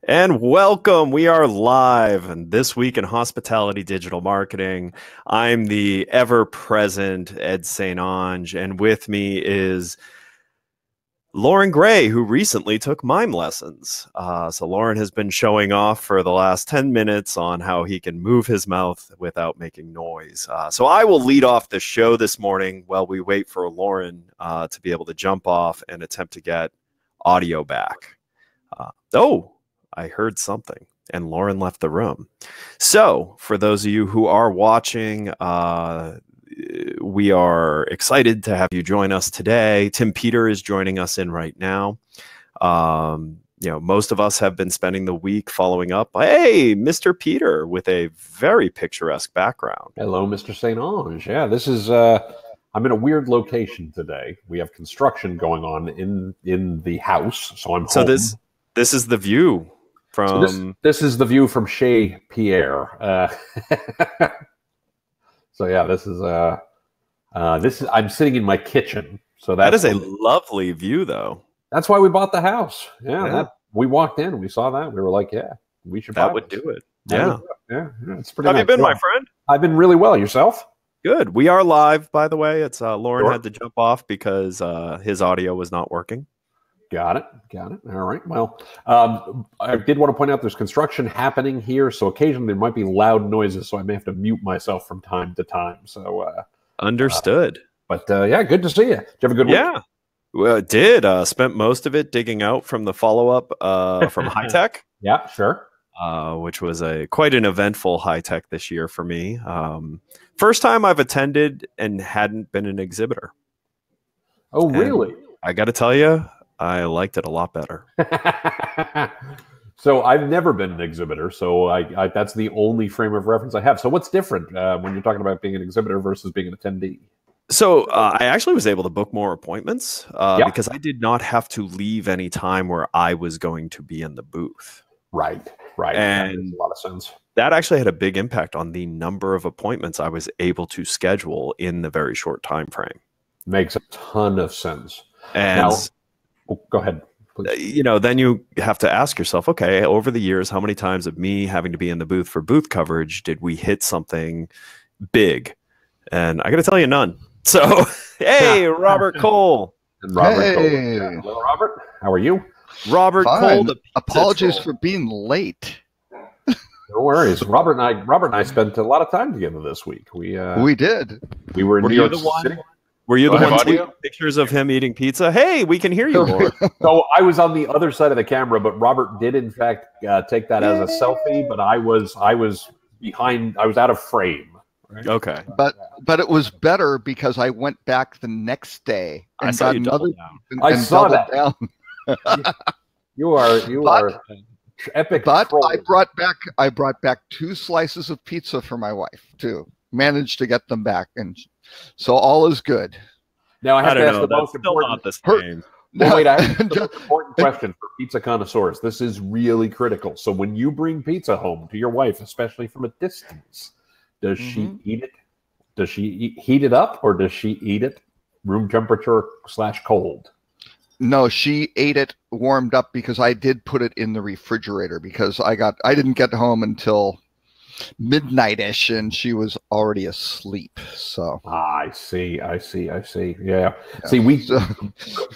And welcome. We are live and this week in hospitality digital marketing. I'm the ever-present Ed St. Ange, and with me is Lauren Gray, who recently took mime lessons. So Lauren has been showing off for the last 10 minutes on how he can move his mouth without making noise. So I will lead off the show this morning while we wait for Lauren to be able to jump off and attempt to get audio back. I heard something, and Lauren left the room. So for those of you who are watching, we are excited to have you join us today. Tim Peter is joining us in right now. Most of us have been spending the week following up. Hey, Mr. Peter, with a very picturesque background. Hello, Mr. St. Ange. Yeah, this is, I'm in a weird location today. We have construction going on in the house, so I'm home. This is the view. This is the view from Chez Pierre. So yeah, this is I'm sitting in my kitchen. So that is a lovely view, though. That's why we bought the house. Yeah. We walked in, we saw that, we were like, yeah, we should. That would do it. Yeah, it's pretty. How nice. Have you been, my friend? I've been really well. Yourself? Good. We are live, by the way. It's Lauren had to jump off because his audio was not working. Got it. All right. Well, I did want to point out there's construction happening here, so occasionally there might be loud noises, so I may have to mute myself from time to time. So understood. Yeah, good to see you. Did you have a good week? Yeah, well, it did. Spent most of it digging out from the follow-up from High Tech. Yeah, sure. Which was quite an eventful High Tech this year for me. First time I've attended and hadn't been an exhibitor. Oh, really? And I got to tell you, I liked it a lot better. So I've never been an exhibitor, so I that's the only frame of reference I have. So what's different when you're talking about being an exhibitor versus being an attendee? So I actually was able to book more appointments because I did not have to leave any time where I was going to be in the booth. Right. And that makes a lot of sense. That actually had a big impact on the number of appointments I was able to schedule in the very short time frame. Makes a ton of sense. And go ahead, please. Then you have to ask yourself, okay, over the years, how many times of me having to be in the booth for booth coverage did we hit something big? And I got to tell you, none. So, hey, Robert Cole. And Robert Cole. Yeah. Hello, Robert. How are you? Robert Cole. Apologies for being late. No worries. Robert and I spent a lot of time together this week. We did. We were in New York City. Were you the one taking pictures of him eating pizza? Hey, we can hear you, Lauren. So I was on the other side of the camera, but Robert did in fact take that as a selfie. But I was behind. I was out of frame. Right? Okay. But it was better because I went back the next day. And I saw you double down. I saw that. Down. You are epic. But I brought back 2 slices of pizza for my wife too. Managed to get them back, and so all is good. Now I have to ask the most important. Wait, I have the most important question for pizza connoisseurs. This is really critical. So when you bring pizza home to your wife, especially from a distance, does she eat it? Does she heat it up, or does she eat it room temperature / cold? No, she ate it warmed up because I did put it in the refrigerator because I didn't get home until midnight-ish and she was already asleep. So I see. Yeah. See,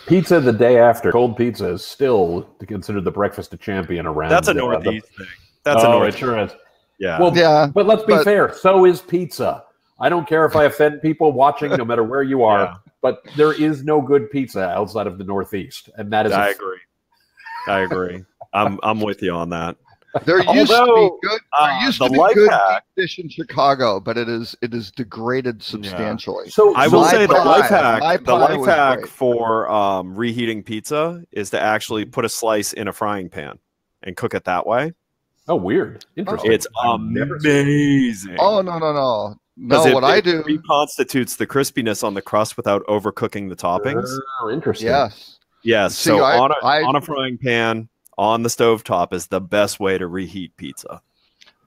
pizza the day after, cold pizza is still considered the breakfast of champion around. That's a Northeast thing. That's a Northeast. It sure is. Yeah. Well, yeah. But let's be fair. So is pizza. I don't care if I offend people watching, no matter where you are. Yeah. But there is no good pizza outside of the Northeast, and that is. I agree. I'm with you on that. There used to be good. There used to be good dish in Chicago, but it is degraded substantially. Yeah. So I will say the life hack for reheating pizza is to actually put a slice in a frying pan and cook it that way. Oh, weird! Interesting. It's amazing. Oh no! No, what I do reconstitutes the crispiness on the crust without overcooking the toppings. Oh, interesting. Yes. See, so on a frying pan on the stovetop is the best way to reheat pizza.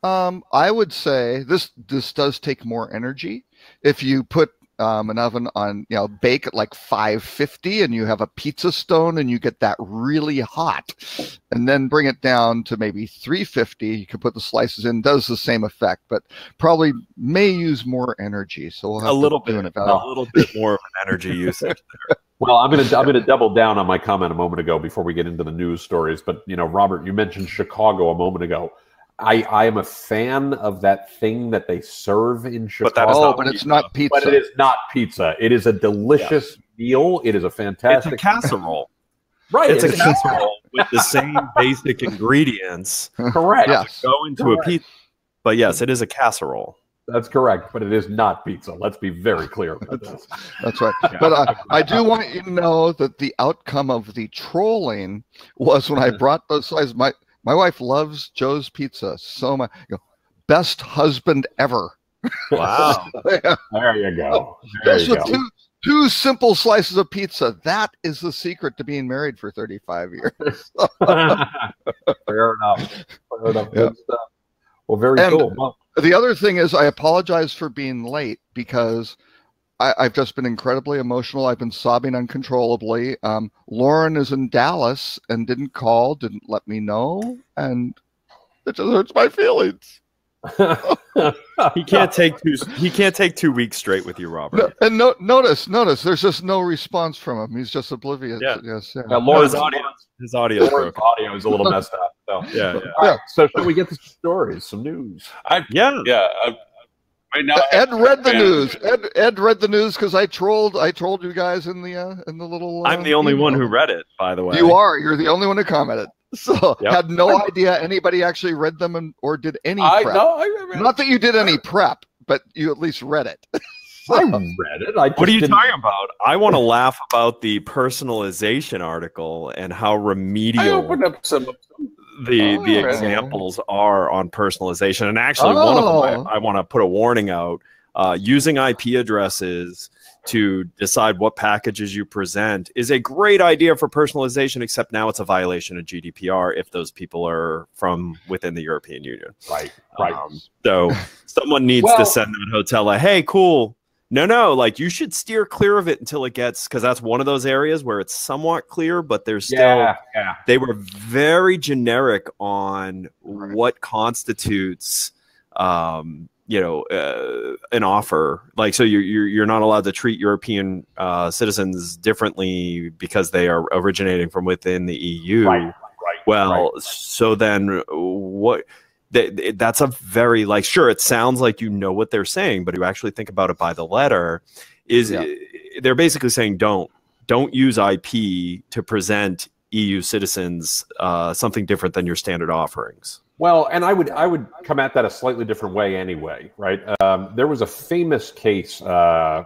I would say this does take more energy. If you put an oven on, bake at like 550, and you have a pizza stone, and you get that really hot, and then bring it down to maybe 350. You can put the slices in, does the same effect, but probably may use more energy. So we'll have a little bit more of an energy usage there. Well, I'm gonna double down on my comment a moment ago before we get into the news stories. But Robert, you mentioned Chicago a moment ago. I am a fan of that thing that they serve in Chicago. But it's not pizza. But it is not pizza. It is a delicious meal. It is a fantastic. It's a casserole. Right. It's a casserole with the same basic ingredients. Correct. Yes. Go into a pizza. But yes, it is a casserole. That's correct, but it is not pizza. Let's be very clear about this. That's right. Yeah. But I do want you to know that the outcome of the trolling was when I brought those slices. My wife loves Joe's Pizza so much. Best husband ever. Wow. Yeah. There you go. There you go. Two simple slices of pizza. That is the secret to being married for 35 years. Fair enough. Good stuff. Well, very cool. Well, the other thing is, I apologize for being late because I've just been incredibly emotional. I've been sobbing uncontrollably. Lauren is in Dallas and didn't let me know, and it just hurts my feelings. He can't take 2 weeks straight with you, Robert. And notice, there's just no response from him. He's just oblivious. Yeah. Yes. Yeah, Lauren's his audio is a little messed up. So. Yeah. Right, so should we get the stories, some news? Right now, Ed read the news. Ed read the news because I trolled you guys in the little. I'm the only one who read it, by the way. You are. You're the only one who commented. So had no idea anybody actually read them or did any prep. Not that you did any prep, but you at least read it. I read it. What are you talking about? I want to laugh about the personalization article and how remedial I opened up some the examples are on personalization. And actually, one of them I want to put a warning out. Using IP addresses to decide what packages you present is a great idea for personalization, except now it's a violation of GDPR if those people are from within the European Union. Right. So someone needs to send that hotel hey, cool. No, like you should steer clear of it until it gets, because that's one of those areas where it's somewhat clear, but there's still, they were very generic on what constitutes, an offer. Like, so you're not allowed to treat European citizens differently because they are originating from within the EU. Right. So then what? That's a very, like, sure, it sounds like you know what they're saying, but you actually think about it by the letter, they're basically saying don't use IP to present EU citizens something different than your standard offerings. Well, and I would come at that a slightly different way anyway, right? There was a famous case, not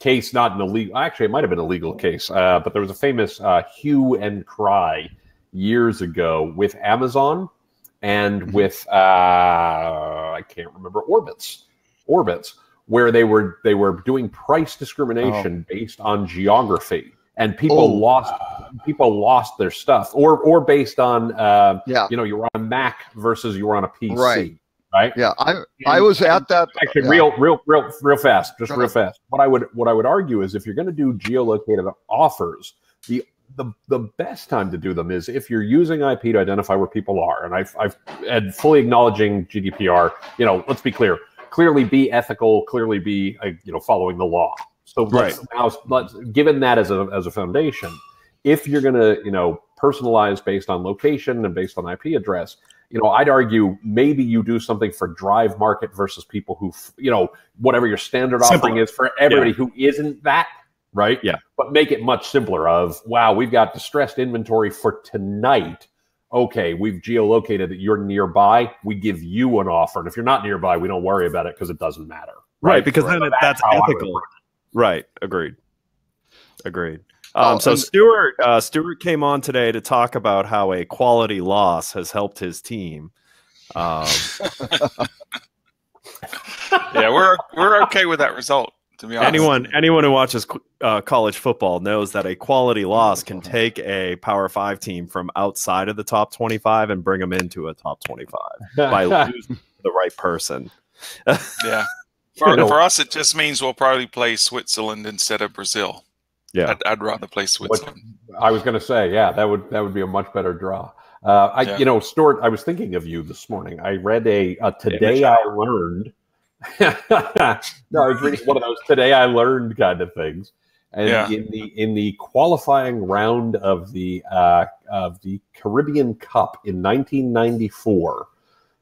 an illegal, actually it might have been a legal case, but there was a famous hue and cry years ago with Amazon and with I can't remember, Orbitz, where they were doing price discrimination based on geography, and people lost their stuff, or based on you were on a Mac versus you were on a PC, right? Yeah, I was at that. Actually, real fast, real fast. What I would argue is, if you're going to do geolocated offers, the best time to do them is if you're using IP to identify where people are. And I've fully acknowledging GDPR, let's be clear, clearly be ethical, clearly be, following the law. So let's given that as a foundation, if you're going to, personalize based on location and based on IP address, I'd argue maybe you do something for drive market versus people who, whatever your standard offering is for everybody who isn't that. Right? Yeah. But make it much simpler of, wow, we've got distressed inventory for tonight. Okay, we've geolocated that you're nearby. We give you an offer. And if you're not nearby, we don't worry about it because it doesn't matter. Right, because then that's ethical. Right. Agreed. So Stuart came on today to talk about how a quality loss has helped his team. Yeah, we're okay with that result. To be honest. Anyone who watches college football knows that a quality loss can take a Power 5 team from outside of the top 25 and bring them into a top 25 by losing the right person. Yeah. For us, it just means we'll probably play Switzerland instead of Brazil. Yeah, I'd rather play Switzerland. I was going to say, that would be a much better draw. Stuart, I was thinking of you this morning. I read a Today I Learned. No, I was reading one of those Today I Learned kind of things. And in the qualifying round of the Caribbean Cup in 1994,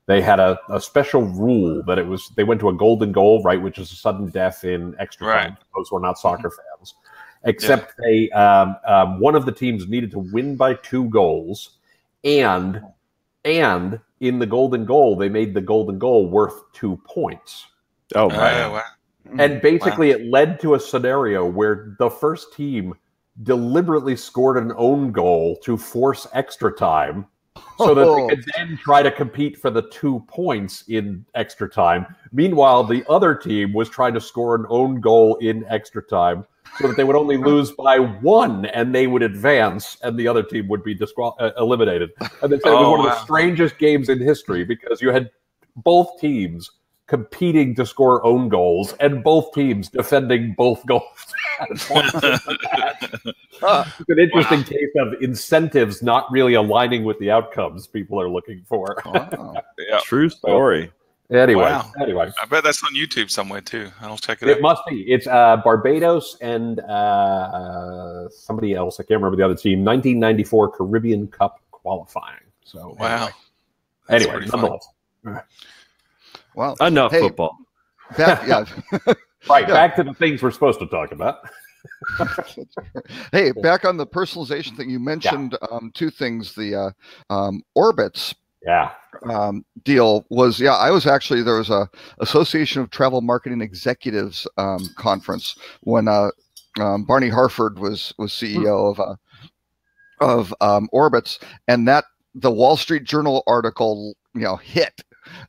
they had a special rule that they went to a golden goal, right, which is a sudden death in extra time. Those who are not soccer fans, except they one of the teams needed to win by 2 goals, and in the golden goal they made the golden goal worth 2 points. Oh man. Wow. And basically it led to a scenario where the first team deliberately scored an own goal to force extra time so that they could then try to compete for the 2 points in extra time. Meanwhile, the other team was trying to score an own goal in extra time so that they would only lose by 1 and they would advance and the other team would be eliminated. And they said it was one of the strangest games in history because you had both teams competing to score own goals and both teams defending both goals. It's an interesting case of incentives not really aligning with the outcomes people are looking for. True story. Anyway, I bet that's on YouTube somewhere too. I'll check it out. It must be. It's Barbados and somebody else. I can't remember the other team. 1994 Caribbean Cup qualifying. So anyway, nonetheless. Well, enough football. Back to the things we're supposed to talk about. Hey, back on the personalization thing, you mentioned 2 things. The Orbitz deal was, I was actually, there was a Association of Travel Marketing Executives conference when Barney Harford was CEO of Orbitz, and that the Wall Street Journal article hit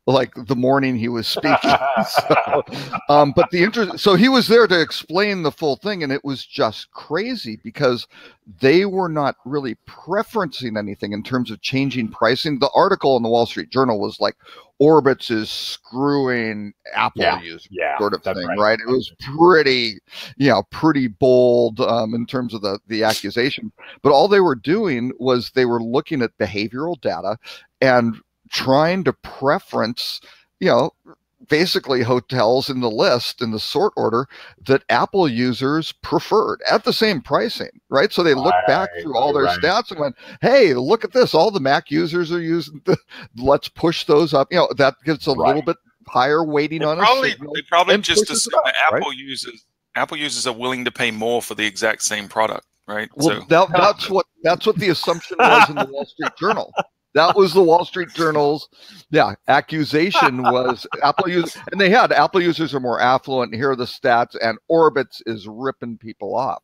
like the morning he was speaking. So he was there to explain the full thing, and it was just crazy because they were not really preferencing anything in terms of changing pricing. The article in the Wall Street Journal was like, Orbitz is screwing Apple users, sort of thing, right? It was pretty bold in terms of the accusation. But all they were doing was they were looking at behavioral data and trying to preference, basically hotels in the list in the sort order that Apple users preferred at the same pricing, right? So they looked back through all their stats and went, hey, look at this. All the Mac users are using let's push those up. That gives a little bit higher weighting on it. They probably just assume that Apple users are willing to pay more for the exact same product, right? Well, that's what the assumption was in the Wall Street Journal. That was the Wall Street Journal's, accusation was Apple users, and they had Apple users are more affluent. And here are the stats, and Orbitz is ripping people off.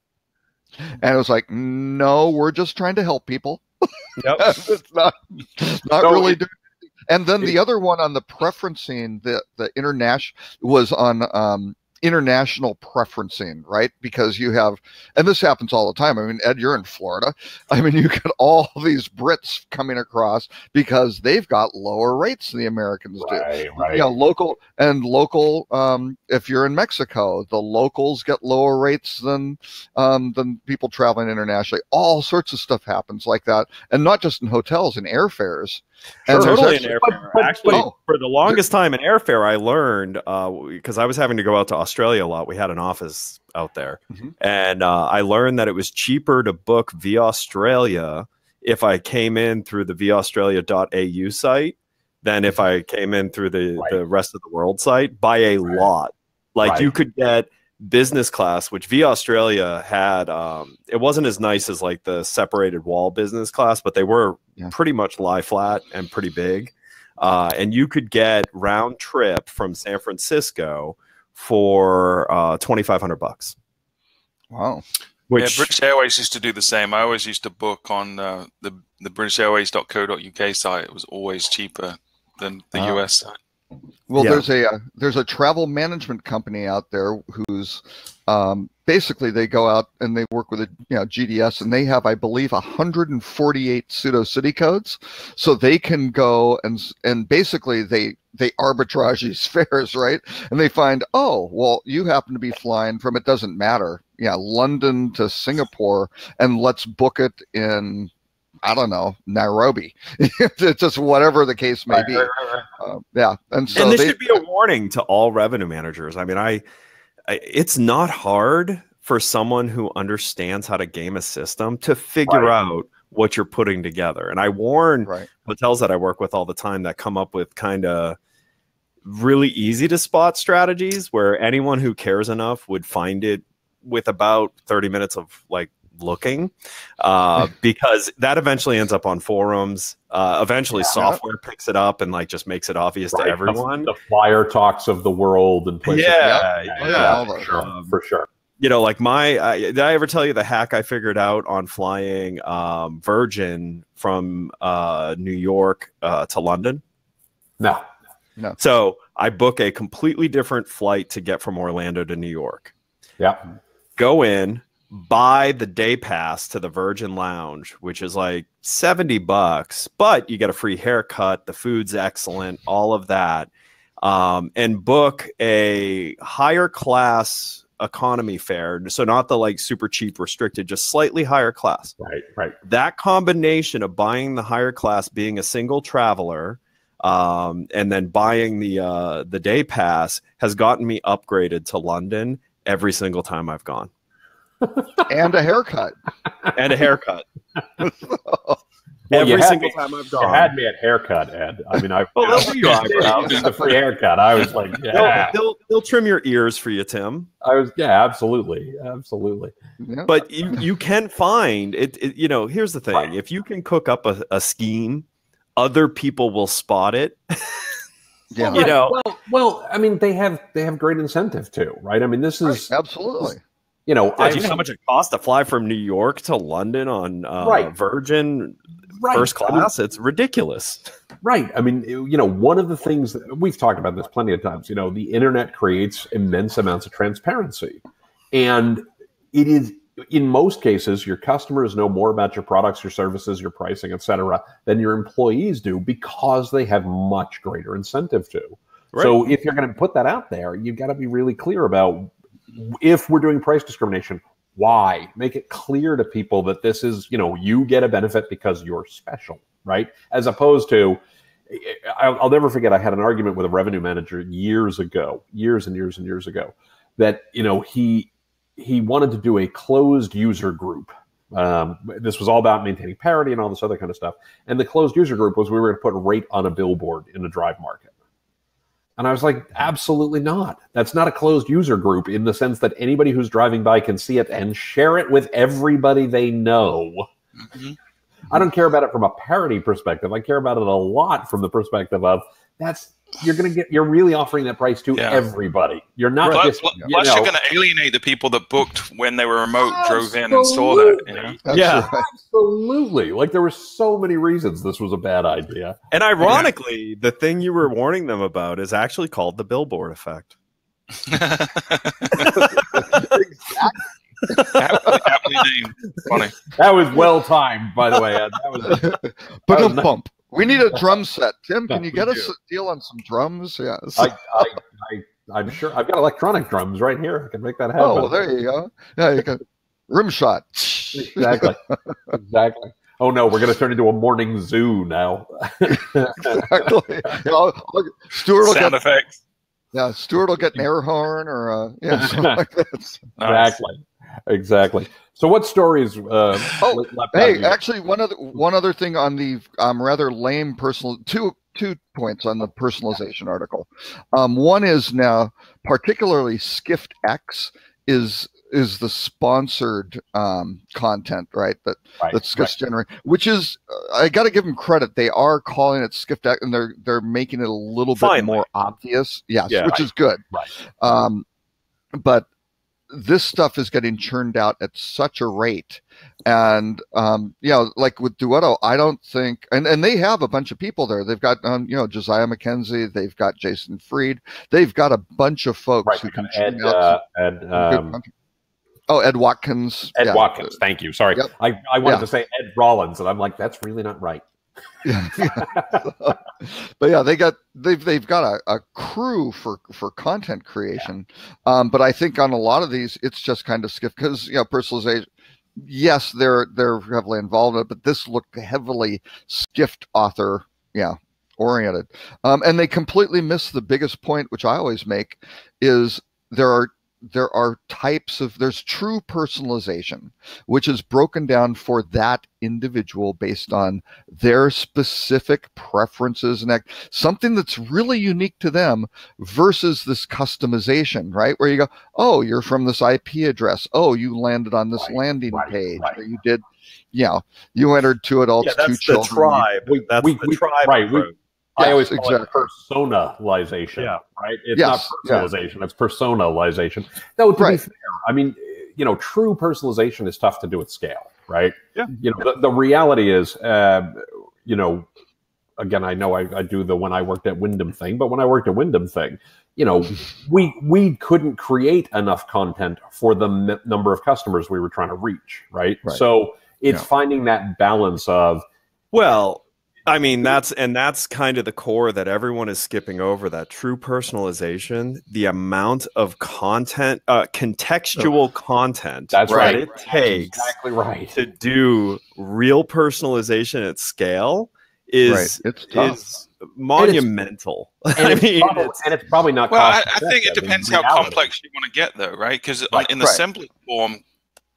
And it was like, no, we're just trying to help people. Yep. It's not really doing. And then the other one on the preferencing, the international was on international preferencing, right? Because you have, and this happens all the time. I mean, Ed, you're in Florida. I mean, you get all these Brits coming across because they've got lower rates than the Americans do. Right. Local. If you're in Mexico, the locals get lower rates than people traveling internationally. All sorts of stuff happens like that, and not just in hotels, in airfares. And totally in airfare. Actually, for the longest time in airfare, I learned because I was having to go out to Australia a lot. We had an office out there, and I learned that it was cheaper to book via Australia if I came in through the viaaustralia.au site than if I came in through the rest of the world site by a lot. Like you could get business class, which Via Australia had, it wasn't as nice as like the separated wall business class, but they were pretty much lie flat and pretty big. And you could get round trip from San Francisco for $2,500. Wow. British Airways used to do the same. I always used to book on the britishairways.co.uk site. It was always cheaper than the US site. Well, there's a travel management company out there whose basically they go out and they work with a GDS, and they have, I believe, 148 pseudo city codes, so they can go and basically they arbitrage these fares, right? And they find, oh, well, you happen to be flying from, it doesn't matter, London to Singapore, and let's book it in, I don't know, Nairobi. Just whatever the case may be. And so this should be a warning to all revenue managers. I mean, it's not hard for someone who understands how to game a system to figure out what you're putting together. And I warn hotels that I work with all the time that come up with kind of really easy to spot strategies where anyone who cares enough would find it with about 30 minutes of looking, because that eventually ends up on forums. Eventually software picks it up and just makes it obvious to everyone. The Flyer Talks of the world and places. For sure. Did I ever tell you the hack I figured out on flying Virgin from New York to London? No. So I book a completely different flight to get from Orlando to New York. Yeah. Go in, buy the day pass to the Virgin Lounge, which is $70, but you get a free haircut. The food's excellent, all of that. And book a higher class economy fare. So not the super cheap restricted, just slightly higher class. Right. That combination of buying the higher class, being a single traveler, and then buying the day pass has gotten me upgraded to London every single time I've gone. And a haircut. Every single time I've gone. You had me at haircut, Ed. I mean, the free haircut. I was like, they'll trim your ears for you, Tim. Absolutely. Yeah. But you can find it. Here's the thing: if you can cook up a scheme, other people will spot it. Yeah. Well, I mean, they have great incentive too, right? I mean, this is absolutely. Do you know how much it costs to fly from New York to London on Virgin first class? It's ridiculous. Right. I mean, one of the things that we've talked about this plenty of times, the internet creates immense amounts of transparency. And it is, in most cases, your customers know more about your products, your services, your pricing, et cetera, than your employees do, because they have much greater incentive to. Right. So if you're going to put that out there, you've got to be really clear about, if we're doing price discrimination, why? Make it clear to people that this is, you get a benefit because you're special, right? As opposed to, I'll never forget, I had an argument with a revenue manager years and years ago, that, he wanted to do a closed user group. This was all about maintaining parity and all this other kind of stuff. And the closed user group was, we were going to put a rate on a billboard in a drive market. And I was like, absolutely not. That's not a closed user group in the sense that anybody who's driving by can see it and share it with everybody they know. Mm-hmm. I don't care about it from a parity perspective. I care about it a lot from the perspective of you're really offering that price to everybody. You're not plus you're going to alienate the people that booked when they were remote, drove in and saw that. Absolutely. There were so many reasons this was a bad idea. And ironically, the thing you were warning them about is actually called the billboard effect. Exactly. Happily named. Funny. That was well timed, by the way. That was bump. We need a drum set. Tim, can you get us a deal on some drums? Yes. I'm sure. I've got electronic drums right here. I can make that happen. Oh, well, there you go. Yeah, you can. Rim shot. Exactly. Oh, no, we're going to turn into a morning zoo now. Exactly. Stuart will Sound effects. Yeah, Stuart will get an air horn or something like that. Exactly. So what stories? Actually, one other thing on the rather lame two points on the personalization article. One is now particularly Skift X is the sponsored content, right? That Skift's generating, which is I got to give them credit. They are calling it Skift X, and they're making it a little bit more obvious. Yes, which is good. Right. But this stuff is getting churned out at such a rate, and like with Duetto, I don't think, and they have a bunch of people there. They've got Josiah McKenzie, they've got Jason Fried, they've got a bunch of folks who can churn out Ed Watkins. Ed Watkins. Thank you. Sorry, yep. I wanted to say Ed Rollins, and I'm like, that's really not right. Yeah. But yeah, they've got a crew for content creation. But I think on a lot of these, it's just kind of skipped because personalization. Yes, they're heavily involved in it, but this looked heavily skiffed author, oriented. And they completely miss the biggest point, which I always make, is there's true personalization, which is broken down for that individual based on their specific preferences and something that's really unique to them, versus this customization, right? Where you go, oh, you're from this IP address. Oh, you landed on this landing page. Or you did, you entered 2 adults, 2 children. The tribe. That's the tribe. Right. I always call it personalization, right? It's not personalization, it's personalization. Though, to be fair, I mean, true personalization is tough to do at scale, right? Yeah. The reality is, again, I know I do the when I worked at Wyndham thing, but when I worked at Wyndham thing, we couldn't create enough content for the number of customers we were trying to reach, right? So it's finding that balance of, I mean, that's kind of the core that everyone is skipping over, that true personalization, the amount of content, contextual content that it takes to do real personalization at scale is monumental. And it's probably not. Well, I think it depends how complex you want to get, though, right? Because in assembly form,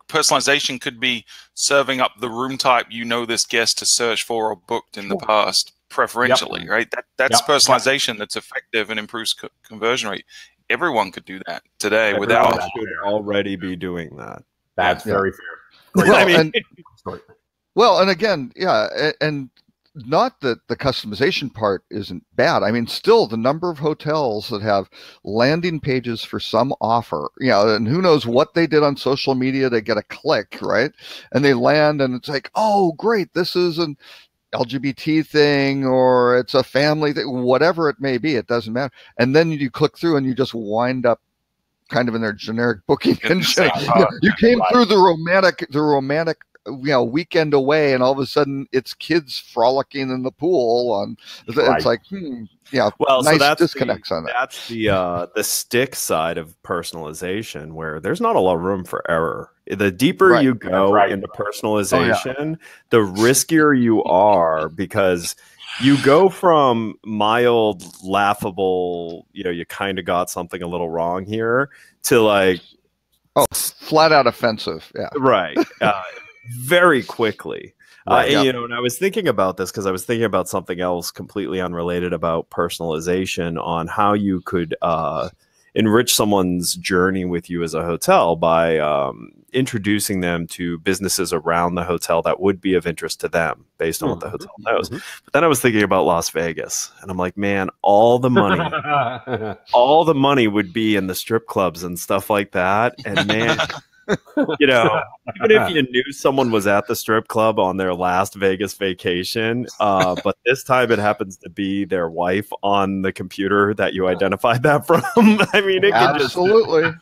personalization could be serving up the room type this guest to search for or booked in the past preferentially, right? That's personalization that's effective and improves conversion rate. Everyone could do that today without should already be doing that. That's very fair. And again, and not that the customization part isn't bad. I mean, still the number of hotels that have landing pages for some offer, and who knows what they did on social media to get a click, right? And they land and it's like, oh, great, this is an LGBT thing or it's a family thing, whatever it may be, it doesn't matter. And then you click through and you just wind up kind of in their generic booking engine. You came through the romantic weekend away, and all of a sudden it's kids frolicking in the pool. It's like, Well, nice so that's disconnects on that. That's the stick side of personalization, where there's not a lot of room for error. The deeper you go into personalization, the riskier you are, because you go from mild, laughable, you kind of got something a little wrong here, to like, flat out offensive. Yeah. Right. Very quickly. And I was thinking about this because I was thinking about something else completely unrelated about personalization, on how you could enrich someone's journey with you as a hotel by introducing them to businesses around the hotel that would be of interest to them based on what the hotel knows. But then I was thinking about Las Vegas, and I'm like, man, all the money would be in the strip clubs and stuff like that. And man, even if you knew someone was at the strip club on their last Vegas vacation, but this time it happens to be their wife on the computer that you identified that from. I mean, it can absolutely.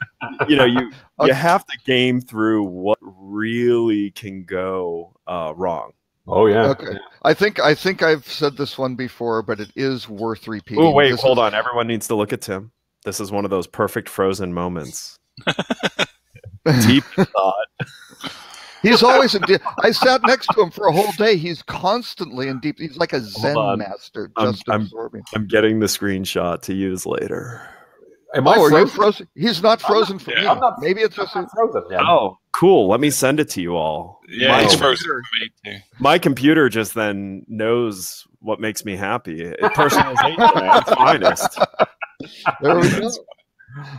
You have to game through what really can go wrong. Oh yeah. Okay. I think I've said this one before, but it is worth repeating. Oh wait, hold on. Everyone needs to look at Tim. This is one of those perfect Frozen moments. Deep thought. He's always in deep. I sat next to him for a whole day. He's constantly in deep. He's like a Zen master, just absorbing. I'm getting the screenshot to use later. Are you frozen? He's not frozen for me. Maybe it's just frozen. Yeah. Oh, cool. Let me send it to you all. Yeah, it's frozen for me too. My computer just then knows what makes me happy. Personalization at its finest. There we go.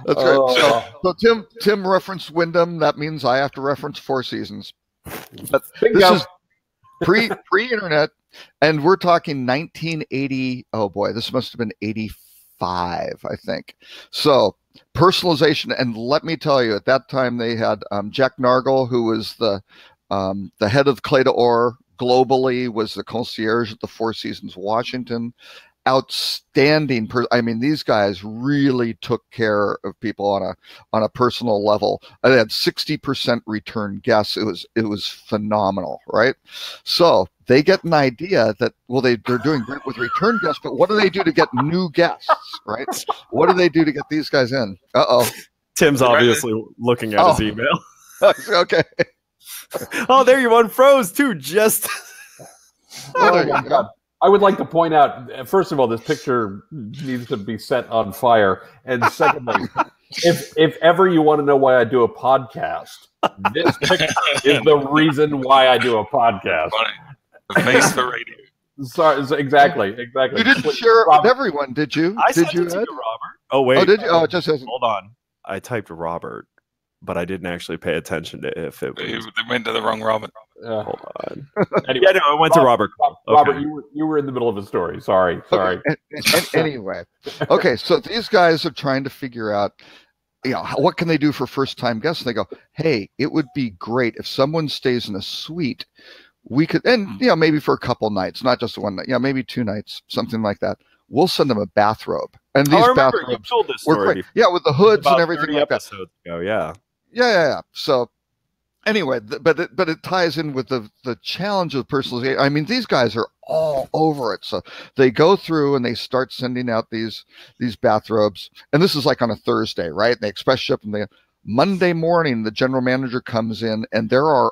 That's right. So Tim referenced Wyndham. That means I have to reference Four Seasons. But this is pre-internet, and we're talking 1980. Oh boy, this must have been 85, I think. So personalization, and let me tell you, at that time they had Jack Nargle, who was the head of Clé d'Or globally, was the concierge at the Four Seasons Washington. outstanding. I mean, these guys really took care of people on a personal level. They had 60% return guests. It was phenomenal, right? So they get an idea that, well, they're doing great with return guests, but what do they do to get new guests, right? What do they do to get these guys in? Tim's obviously looking at his email. Okay. Oh, there you unfroze too. Just. Oh my God. I would like to point out, first of all, this picture needs to be set on fire. And secondly, if ever you want to know why I do a podcast, this picture is the reason why I do a podcast. The face for radio. Sorry, exactly. You didn't share it with everyone, did you? Did you, Robert? Oh, wait. Oh, did you? Oh, it just says. Hold on. I typed Robert, but I didn't actually pay attention to if it was. They went to the wrong Robert. Hold on. Anyway, yeah, no, I went to Robert. Robert, you were in the middle of a story. Sorry. Okay. Anyway, okay. So these guys are trying to figure out, what can they do for first-time guests? And they go, hey, it would be great if someone stays in a suite. We could, and maybe for a couple nights, not just one night. Maybe 2 nights, something like that. We'll send them a bathrobe, and these bathrobes you told this story. Yeah, with the hoods and everything like that. Yeah. So. Anyway, but it ties in with the challenge of personalization. I mean, these guys are all over it. So they go through and they start sending out these bathrobes. And this is like on a Thursday, right? And they express ship and Monday morning, the general manager comes in and there are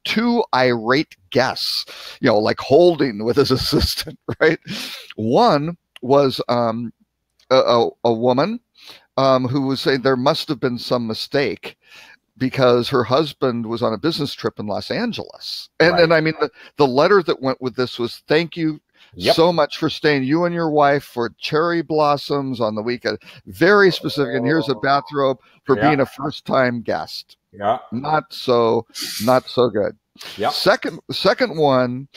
2 irate guests, like holding with his assistant, right? One was a woman who was saying there must have been some mistake, because her husband was on a business trip in Los Angeles. And then, I mean, the letter that went with this was, thank you so much for staying, you and your wife, for cherry blossoms on the weekend. Very specific. And here's a bathrobe for being a first-time guest. Yeah. Not so good. Yeah. Second one,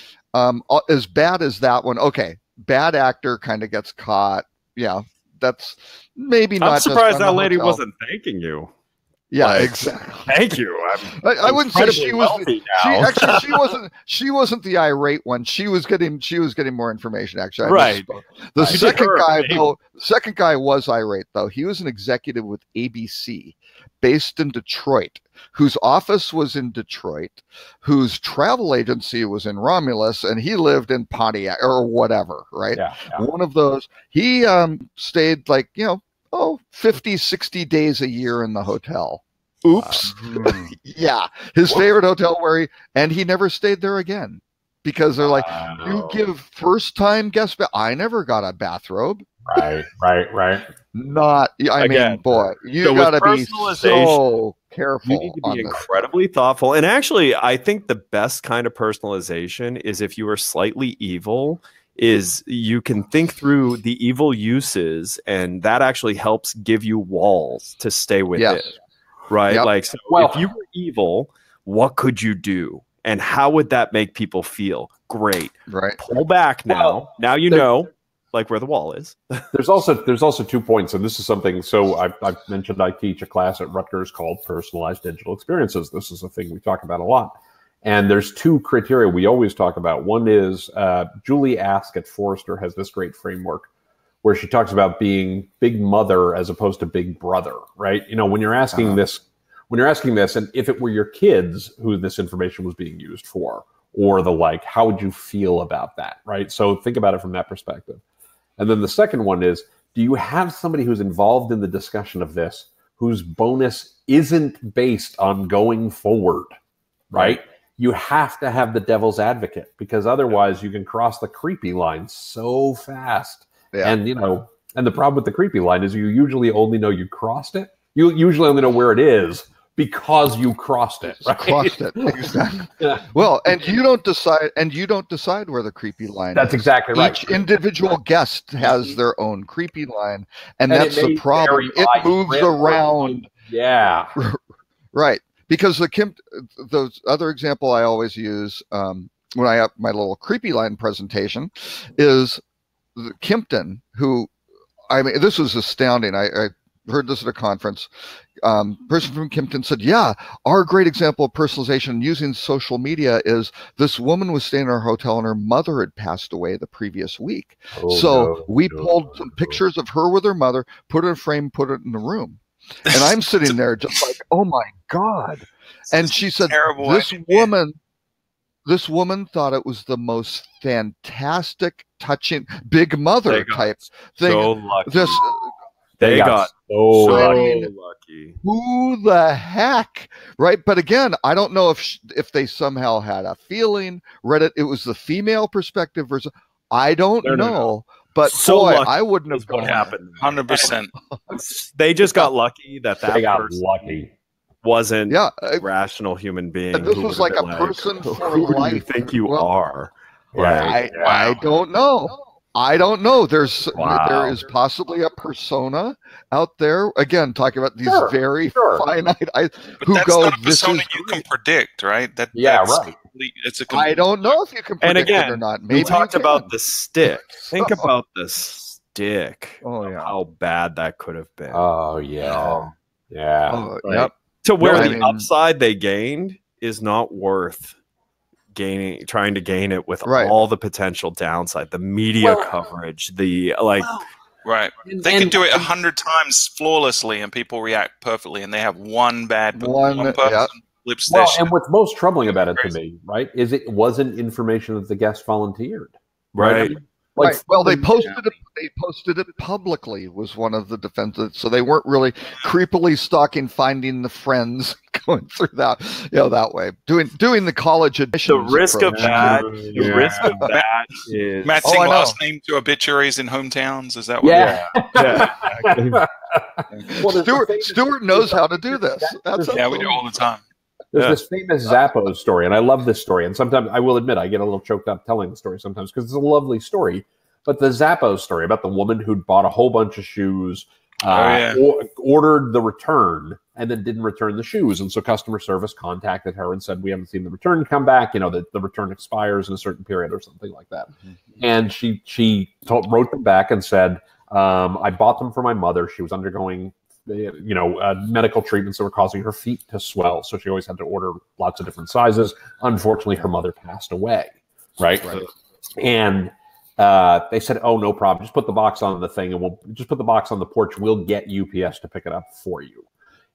as bad as that one. Okay. Bad actor kind of gets caught. Yeah. That's maybe not. I'm surprised that lady wasn't thanking you. Yeah, exactly. Thank you. I wouldn't say she was. She wasn't the irate one. She was getting more information. Actually, right. The second guy was irate though. He was an executive with ABC, based in Detroit, whose office was in Detroit, whose travel agency was in Romulus, and he lived in Pontiac or whatever. Right. Yeah. One of those. He stayed 50, 60 days a year in the hotel. Oops. Yeah. His favorite hotel he never stayed there again, because they're like, you give first-time guests, I never got a bathrobe. Right. I mean, boy, you got to be so careful. You need to be incredibly thoughtful. And actually, I think the best kind of personalization is if you are slightly evil, is you can think through the evil uses, and that actually helps give you walls to stay within. Right? Yep. If you were evil, what could you do? And how would that make people feel? Great. Right. Pull back now. Now you know where the wall is. There's also 2 points, and this is something. So I've mentioned I teach a class at Rutgers called Personalized Digital Experiences. This is a thing we talk about a lot. And there's 2 criteria we always talk about. One is Julie Ask at Forrester has this great framework where she talks about being big mother as opposed to big brother, right? When you're asking this, and if it were your kids who this information was being used for, or the like, how would you feel about that, right? So think about it from that perspective. And then the second one is, do you have somebody who's involved in the discussion of this, whose bonus isn't based on going forward, right? You have to have the devil's advocate, because otherwise you can cross the creepy line so fast. Yeah. And, and the problem with the creepy line is you usually only know you crossed it. You usually only know where it is because you crossed it. Right? Crossed it. Exactly. Yeah. Well, and you don't decide where the creepy line That's is. Exactly right. Each individual guest has their own creepy line, and that's the problem. It moves around. Yeah. Right. Because the other example I always use when I have my little creepy line presentation is Kimpton, who, I mean, this was astounding. I heard this at a conference. Person from Kimpton said, yeah, our great example of personalization using social media is this woman was staying in our hotel and her mother had passed away the previous week. We pulled some pictures of her with her mother, put it in a frame, put it in the room. And I'm sitting there just like, oh my God. And she said, this woman thought it was the most fantastic, touching, big mother type thing. So lucky. They got so lucky. Who the heck, right? But again, I don't know if they somehow had a feeling. Read it. It was the female perspective versus. I don't know. But so boy, I wouldn't have what happened. 100%. They just got lucky that they got person lucky. Wasn't a rational human being. This was like a person for life. Who do you think you are? Right. I don't know. I don't know. There is possibly a persona out there. Again, talking about these very finite who that's go. Not a persona you can predict, right? It's I don't know if you can predict it or not. Maybe we talked about the stick. Think about the stick. Oh yeah, how bad that could have been. Oh yeah, Yep. To where the upside they gained is not worth trying to gain it with all the potential downside, the media coverage, right. They can do it 100 times flawlessly and people react perfectly, and they have one person flips their shit. And what's most troubling about it to me, right, is it wasn't information that the guest volunteered. Right. Well, they posted it. They posted it publicly. Was one of the defenses, so they weren't really creepily stalking, finding the friends, going through that, that way, doing the college admissions. The risk of that. The risk of that is matching last name to obituaries in hometowns. Is that what? Yeah. Stuart knows how to do this. We do all the time. There's this famous Zappos story, and I love this story. And sometimes, I will admit, I get a little choked up telling the story sometimes because it's a lovely story. But the Zappos story about the woman who'd bought a whole bunch of shoes, ordered the return, and then didn't return the shoes. And so customer service contacted her and said, we haven't seen the return come back. The return expires in a certain period or something like that. Mm-hmm. And she wrote them back and said, I bought them for my mother. She was undergoing medical treatments that were causing her feet to swell. So she always had to order lots of different sizes. Unfortunately, her mother passed away. Right. And they said, oh, no problem. Just put the box on the thing and we'll just put the box on the porch. We'll get UPS to pick it up for you.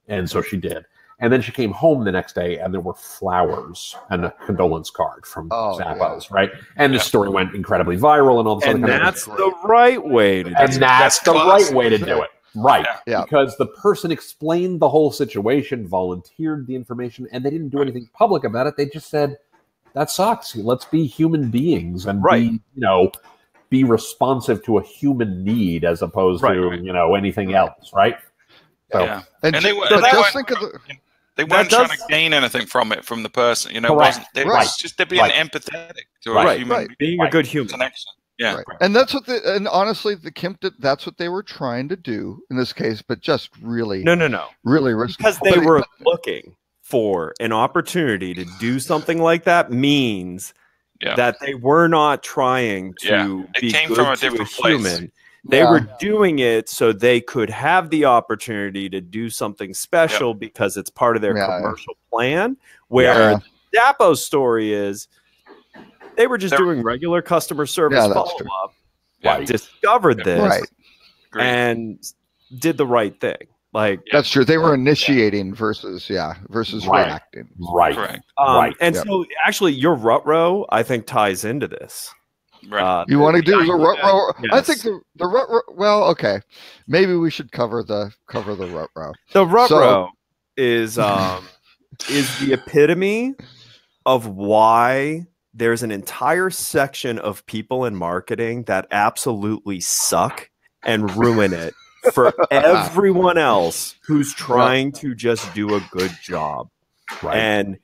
And so she did. And then she came home the next day and there were flowers and a condolence card from Zappos, right? And the story went incredibly viral and all this other kind of stuff. And that's the right way to do it. And that's the right way to do it. Right. Yeah. Because the person explained the whole situation, volunteered the information, and they didn't do anything public about it. They just said, that sucks. Let's be human beings and be responsive to a human need as opposed to, anything else. Right. So, and they weren't trying to gain anything from it, from the person, it's just they're being empathetic to a human being. Being a good human connection. Yeah, and that's what and honestly, the Kimpton, that's what they were trying to do in this case, but just really, really risky. Because they were looking for an opportunity to do something like that means that they were not trying to be good from a different human. They were doing it so they could have the opportunity to do something special because it's part of their commercial plan. Where Zappos story is, they were just doing regular customer service follow-up, discovered this, and did the right thing. That's true. They were initiating versus reacting. Right. And so actually your Rutrow, I think, ties into this. Right. You want to do the Rutrow? Yes. I think the Rutrow. Well, okay. Maybe we should cover the Rutrow. The Rutrow is the epitome of why there's an entire section of people in marketing that absolutely suck and ruin it for everyone else who's trying to just do a good job. Right. And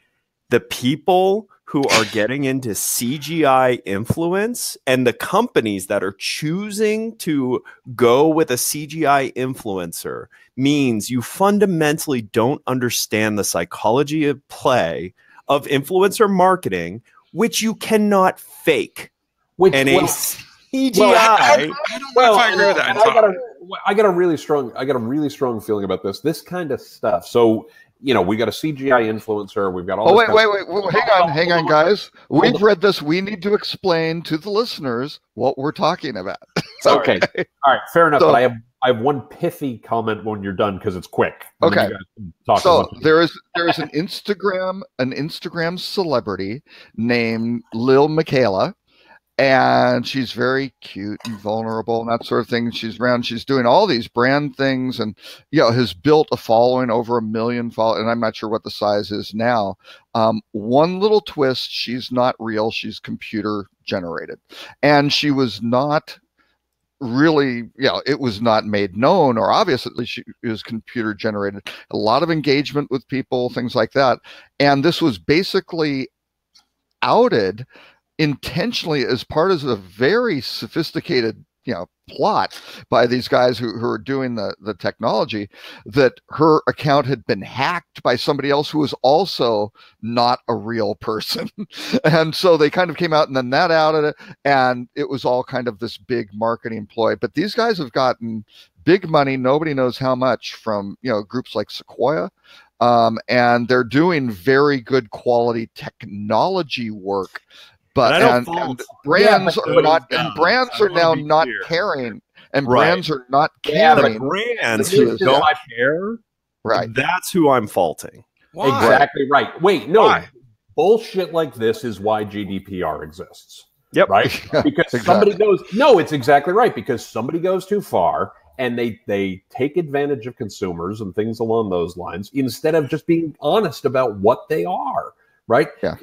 the people who are getting into CGI influence and the companies that are choosing to go with a CGI influencer means you fundamentally don't understand the psychology of play of influencer marketing, which you cannot fake. CGI. Well, I don't know if I agree with that. I got a really strong feeling about this kind of stuff. So, you know, we got a CGI influencer. We've got all. Hang on, guys. We've read this. We need to explain to the listeners what we're talking about. Okay, all right, fair enough. But I have one pithy comment when you're done because it's quick. Okay. So there is an Instagram celebrity named Lil Miquela. And she's very cute and vulnerable and that sort of thing. She's doing all these brand things and, you know, has built a following, over 1 million followers. And I'm not sure what the size is now. One little twist, she's not real. She's computer generated. And she was not really, you know, it was not made known or obvious. At least she was computer generated. A lot of engagement with people, things like that. And this was basically outed intentionally as part of a very sophisticated, you know, plot by these guys who are doing the technology, that her account had been hacked by somebody else who was also not a real person. And so they kind of came out and then that outed it, and it was all kind of this big marketing ploy. But these guys have gotten big money, nobody knows how much, from, you know, groups like Sequoia. And they're doing very good quality technology work. But and brands are not, and brands are now not caring, and brands are not caring. The brands who don't care, right? That's who I'm faulting. Why? Exactly right. Wait, no, bullshit like this is why GDPR exists. Yep. Right? Because somebody goes, no, it's exactly right, because somebody goes too far and they take advantage of consumers and things along those lines instead of just being honest about what they are. Right? Yeah.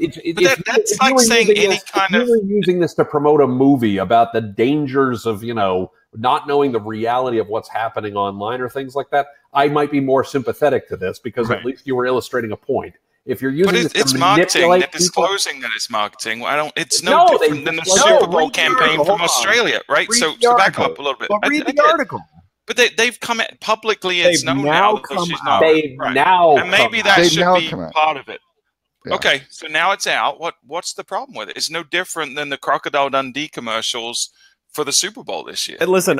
That's like saying any kind of... If you were using this to promote a movie about the dangers of, you know, not knowing the reality of what's happening online or things like that, I might be more sympathetic to this because at least you were illustrating a point. If you're using it's marketing. They're disclosing that it's marketing. It's no different than the Super Bowl campaign from Australia, right? So back up a little bit. Read the article. But they've come at publicly. It's known now that she's not. And maybe that should be part of it. Yeah. Okay, so now it's out. What's the problem with it? It's no different than the Crocodile Dundee commercials for the Super Bowl this year. And listen,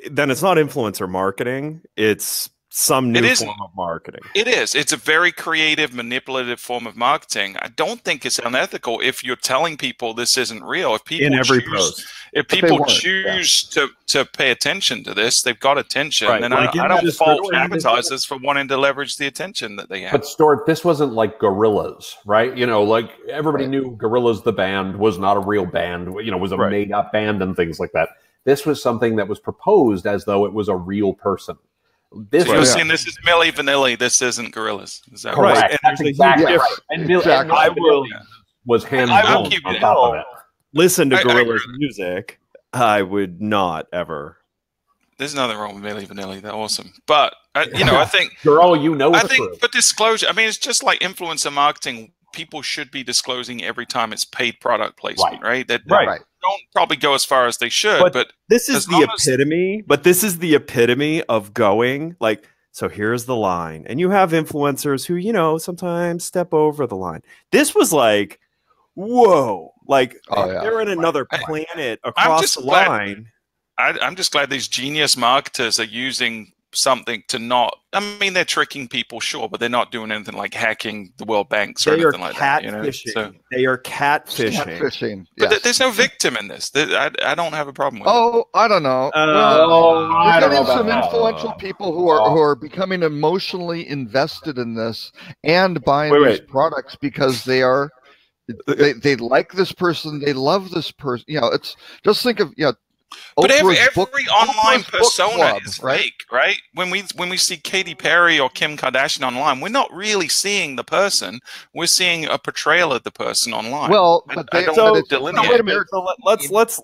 then it's not influencer marketing. It's some new form of marketing. It is. It's a very creative, manipulative form of marketing. I don't think it's unethical if you're telling people this isn't real. If people in every post. If people choose to pay attention to this, they've got attention. Right. And I don't fault advertisers for wanting to leverage the attention that they have. But Stuart, this wasn't like Gorillaz, right? You know, like everybody knew Gorillaz, the band, was not a real band, you know, was a made-up band and things like that. This was something that was proposed as though it was a real person. You're saying this is Milli Vanilli. This isn't Gorillaz. Is that correct? Right. And that's exactly right. And Milli was hands-on on top of it. Listen to Gorillaz music. I would not ever. There's nothing wrong with Milli Vanilli. They're awesome. But you know, I think girl, you know, I think for disclosure, I mean, it's just like influencer marketing. People should be disclosing every time it's paid product placement, right? That don't probably go as far as they should, but this is the epitome. But this is the epitome of going like, so here's the line, and you have influencers who, you know, sometimes step over the line. This was like, whoa, like they're in another planet across the line. I'm just glad these genius marketers are using something to not. I mean, they're tricking people, sure, but they're not doing anything like hacking the World Banks or anything like that. You know? So, they are catfishing. But there's no victim in this. I don't have a problem with it. Oh, I don't know. I don't know about some influential people who are becoming emotionally invested in this and buying these products because they are they like this person, they love this person. You know, it's just think of But every online persona is fake, right? When we see Katy Perry or Kim Kardashian online, we're not really seeing the person. We're seeing a portrayal of the person online. Well, but wait a minute. So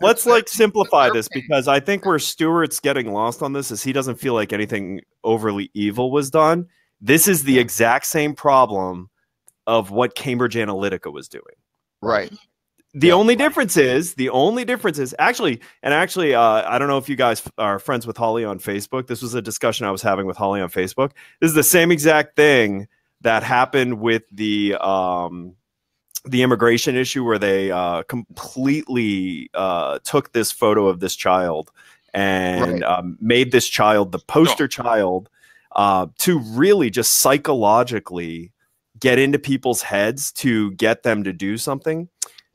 let's like simplify this, because I think where Stuart's getting lost on this is he doesn't feel like anything overly evil was done. This is the exact same problem of what Cambridge Analytica was doing. Right. The only difference is actually, I don't know if you guys are friends with Holly on Facebook. This was a discussion I was having with Holly on Facebook. This is the same exact thing that happened with the the immigration issue where they completely took this photo of this child and made this child the poster child to really just psychologically get into people's heads to get them to do something.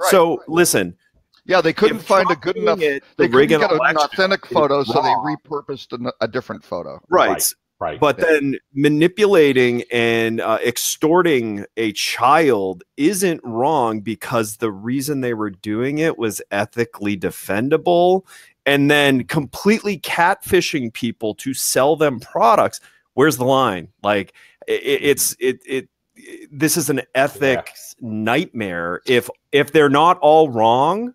So listen. Yeah, they couldn't find a good enough. They couldn't get an authentic photo, so they repurposed a different photo. Right. But then manipulating and extorting a child isn't wrong because the reason they were doing it was ethically defendable. And then completely catfishing people to sell them products. Where's the line? Like this is an ethics nightmare. If they're not all wrong,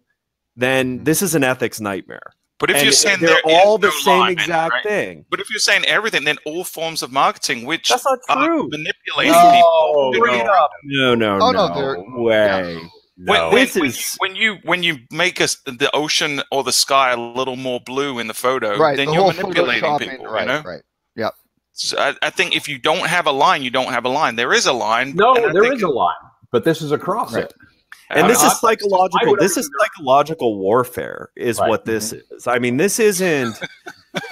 then this is an ethics nightmare. But if you're saying they're all the same exact thing. But if you're saying everything, then all forms of marketing, which that's not true. Manipulating people. No way. No. When you make the ocean or the sky a little more blue in the photo, then you're manipulating people. Right. Yeah. So I think if you don't have a line, you don't have a line. There is a line. No, there is a line, but this is across it. And this is psychological. This is psychological warfare, is what this is. I mean, this isn't,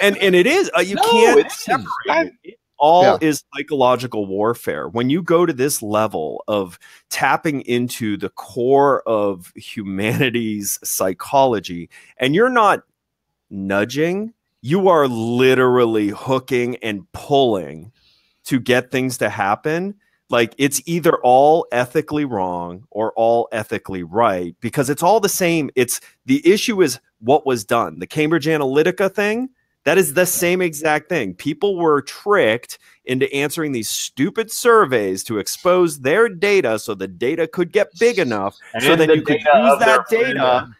and it is. You can't separate it. All is psychological warfare. When you go to this level of tapping into the core of humanity's psychology, and you're not nudging, you are literally hooking and pulling to get things to happen. Like, it's either all ethically wrong or all ethically right, because it's all the same. The issue is what was done. The Cambridge Analytica thing, that is the same exact thing. People were tricked into answering these stupid surveys to expose their data so the data could get big enough so that you could use that data.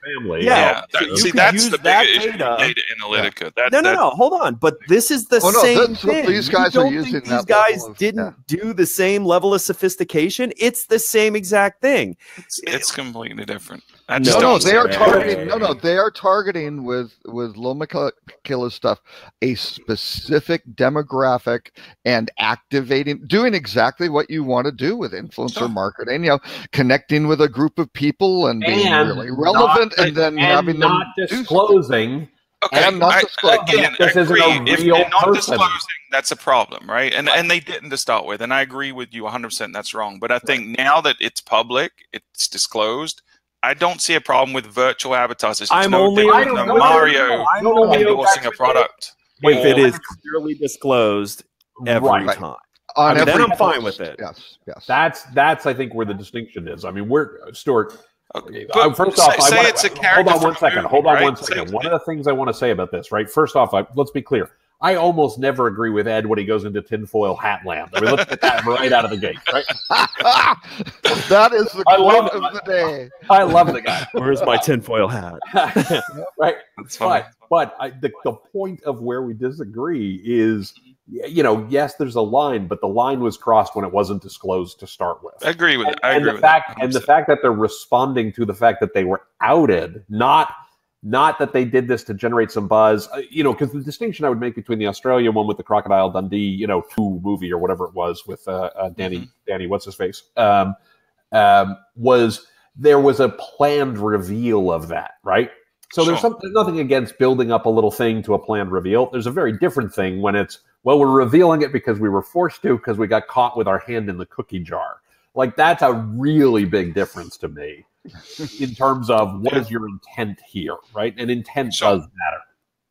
That's the big issue. Data Analytica. No. Hold on. But this is the same thing. These guys are using these guys didn't do the same level of sophistication. It's the same exact thing. It's completely different. They are targeting. They are targeting with low molecular stuff a specific demographic and doing exactly what you want to do with influencer marketing. Connecting with a group of people and being really relevant, and then having them not disclosing. And not disclosing. Again, this isn't a if real they're not person. disclosing, that's a problem, right? And they didn't to start with, and I agree with you 100%. That's wrong. But I think now that it's public, it's disclosed. I don't see a problem with virtual advertisers. Mario endorsing a product. If it is clearly disclosed every time. Then I'm fine with it. Yes. That's I think where the distinction is. I mean, Stuart. Okay, first off, it's a character. Hold on one second. One of the things I want to say about this, right? First off, let's be clear. I almost never agree with Ed when he goes into tinfoil hat land. I mean, let's get that right out of the gate, right? That is the quote of the day. I love the guy. Where's my tinfoil hat? Right. That's fine. But the point of where we disagree is, yes, there's a line, but the line was crossed when it wasn't disclosed to start with. I agree with it. The fact that they're responding to the fact that they were outed, not that they did this to generate some buzz, because the distinction I would make between the Australian one with the Crocodile Dundee, 2 movie or whatever it was with Danny, what's his face, was there was a planned reveal of that, right? So there's nothing against building up a little thing to a planned reveal. There's a very different thing when it's, we're revealing it because we were forced to, because we got caught with our hand in the cookie jar. Like, that's a really big difference to me in terms of what is your intent here, right? And intent does matter.